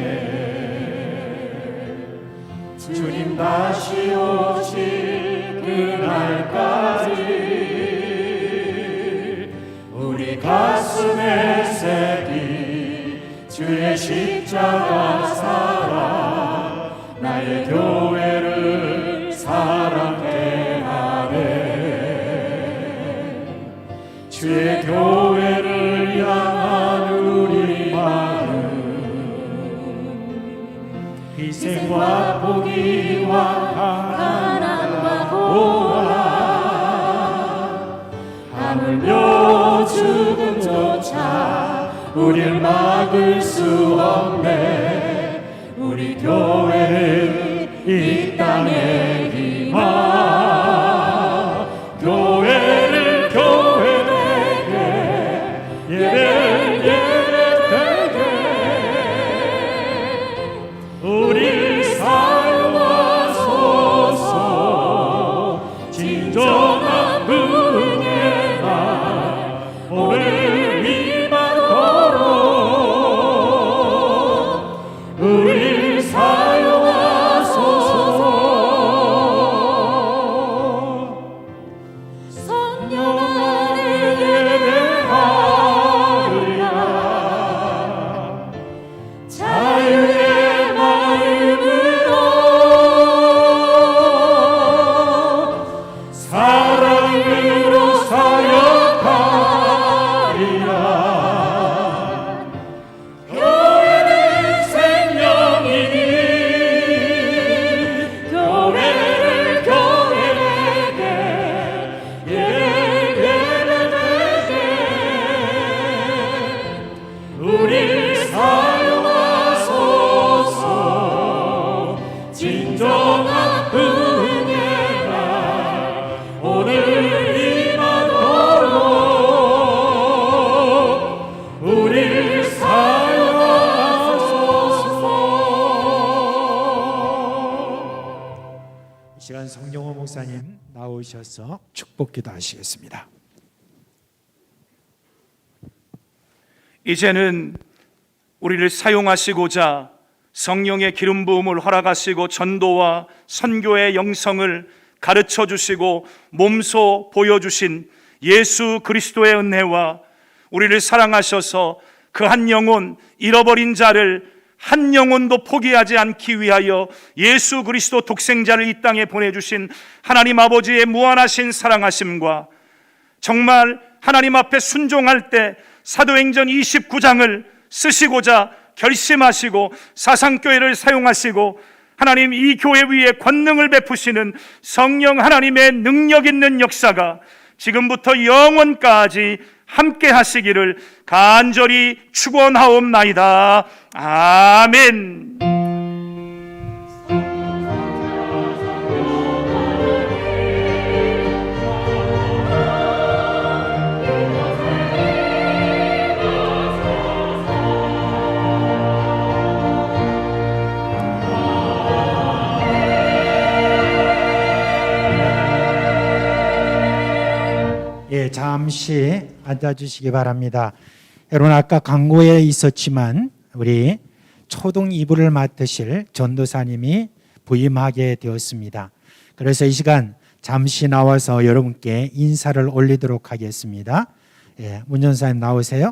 주님 다시 오실 그날까지 우리 가슴에 새긴 주의 십자가 사랑, 나의 교회를 사랑케 하네. 주의 교회를 향한 우리 마음, 희생과 포기와 가난과 고아, 하물며 죽음조차 우릴 막을 수 없네. 우리 교회를 이 땅에 희망, 교회를 교회되게, 예배를 예배되게 우리 사용하소서. 진정한 부흥의 날 오늘 임하도록 우리 사용하소서. 성령 안에 예배하리라. 자유의 마음으로 사랑으로 사역하리라. 교회는 생명이니 교회를 교회에게 예배되게 우리 사용하소서. 진정한 부흥의 날 오늘 임하도록 우리 사용하소서. 이 시간 성령호 목사님 나오셔서 축복기도 하시겠습니다. 이제는 우리를 사용하시고자 성령의 기름 부음을 허락하시고 전도와 선교의 영성을 가르쳐 주시고 몸소 보여주신 예수 그리스도의 은혜와 우리를 사랑하셔서 그 한 영혼, 잃어버린 자를 한 영혼도 포기하지 않기 위하여 예수 그리스도 독생자를 이 땅에 보내주신 하나님 아버지의 무한하신 사랑하심과 정말 하나님 앞에 순종할 때 사도행전 29장을 쓰시고자 결심하시고 사상교회를 사용하시고 하나님 이 교회 위에 권능을 베푸시는 성령 하나님의 능력 있는 역사가 지금부터 영원까지 함께 하시기를 간절히 축원하옵나이다. 아멘. 잠시 앉아주시기 바랍니다. 여러분 아까 광고에 있었지만 우리 초등 2부를 맡으실 전도사님이 부임하게 되었습니다. 그래서 이 시간 잠시 나와서 여러분께 인사를 올리도록 하겠습니다. 예, 문전사님 나오세요.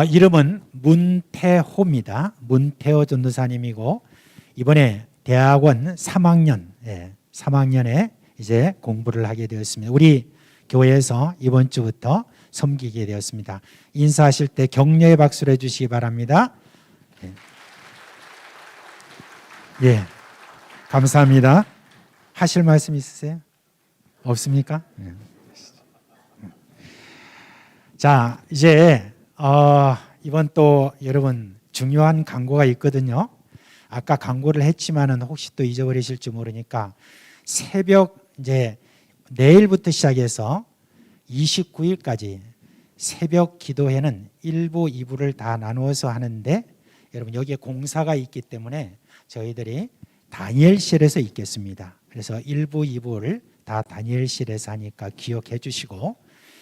이름은 문태호입니다. 문태호 전도사님이고 이번에 대학원 3학년, 3학년에 이제 공부를 하게 되었습니다. 우리 교회에서 이번 주부터 섬기게 되었습니다. 인사하실 때 격려의 박수를 해주시기 바랍니다. 예, 감사합니다. 하실 말씀 있으세요? 없습니까? 예. 자, 이제 이번 또 여러분 중요한 광고가 있거든요. 아까 광고를 했지만은 혹시 또 잊어버리실지 모르니까 새벽 이제 내일부터 시작해서 29일까지 새벽 기도회는 1부, 2부를 다 나누어서 하는데 여러분 여기에 공사가 있기 때문에 저희들이 다니엘실에서 있겠습니다. 그래서 1부, 2부를 다 다니엘실에서 하니까 기억해 주시고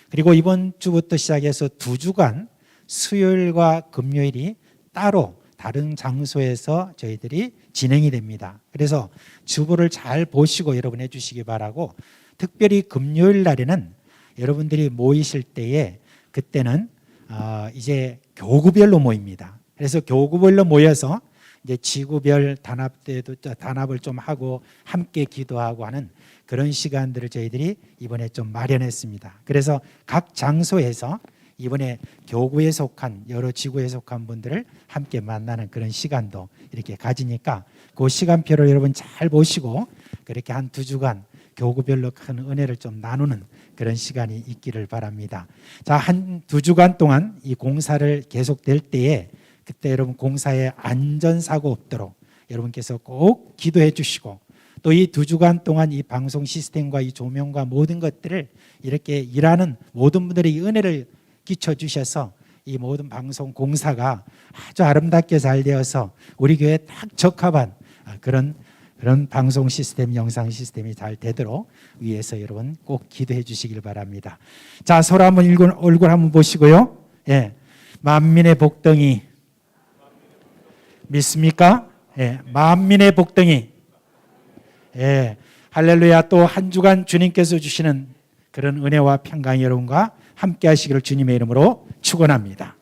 그리고 이번 주부터 시작해서 2주간 수요일과 금요일이 따로 다른 장소에서 저희들이 진행이 됩니다. 그래서 주보를 잘 보시고 여러분 해주시기 바라고 특별히 금요일 날에는 여러분들이 모이실 때에 그때는 이제 교구별로 모입니다. 그래서 교구별로 모여서 이제 지구별 단합 때도 단합을 좀 하고 함께 기도하고 하는 그런 시간들을 저희들이 이번에 좀 마련했습니다. 그래서 각 장소에서 이번에 교구에 속한 여러 지구에 속한 분들을 함께 만나는 그런 시간도 이렇게 가지니까 그 시간표를 여러분 잘 보시고 그렇게 한 2주간 교구별로 큰 은혜를 좀 나누는 그런 시간이 있기를 바랍니다. 자, 한 2주간 동안 이 공사를 계속될 때에 그때 여러분 공사에 안전사고 없도록 여러분께서 꼭 기도해 주시고 또 이 2주간 동안 이 방송 시스템과 이 조명과 모든 것들을 이렇게 일하는 모든 분들이 이 은혜를 끼쳐 주셔서 이 모든 방송 공사가 아주 아름답게 잘 되어서 우리 교회에 딱 적합한 그런 방송 시스템, 영상 시스템이 잘 되도록 위해서 여러분 꼭 기도해 주시길 바랍니다. 자, 서로 한번 얼굴 한번 보시고요. 예, 만민의 복덩이 믿습니까? 예, 만민의 복덩이. 예, 할렐루야. 또 한 주간 주님께서 주시는 그런 은혜와 평강이 여러분과 함께 하시기를 주님의 이름으로 축원합니다.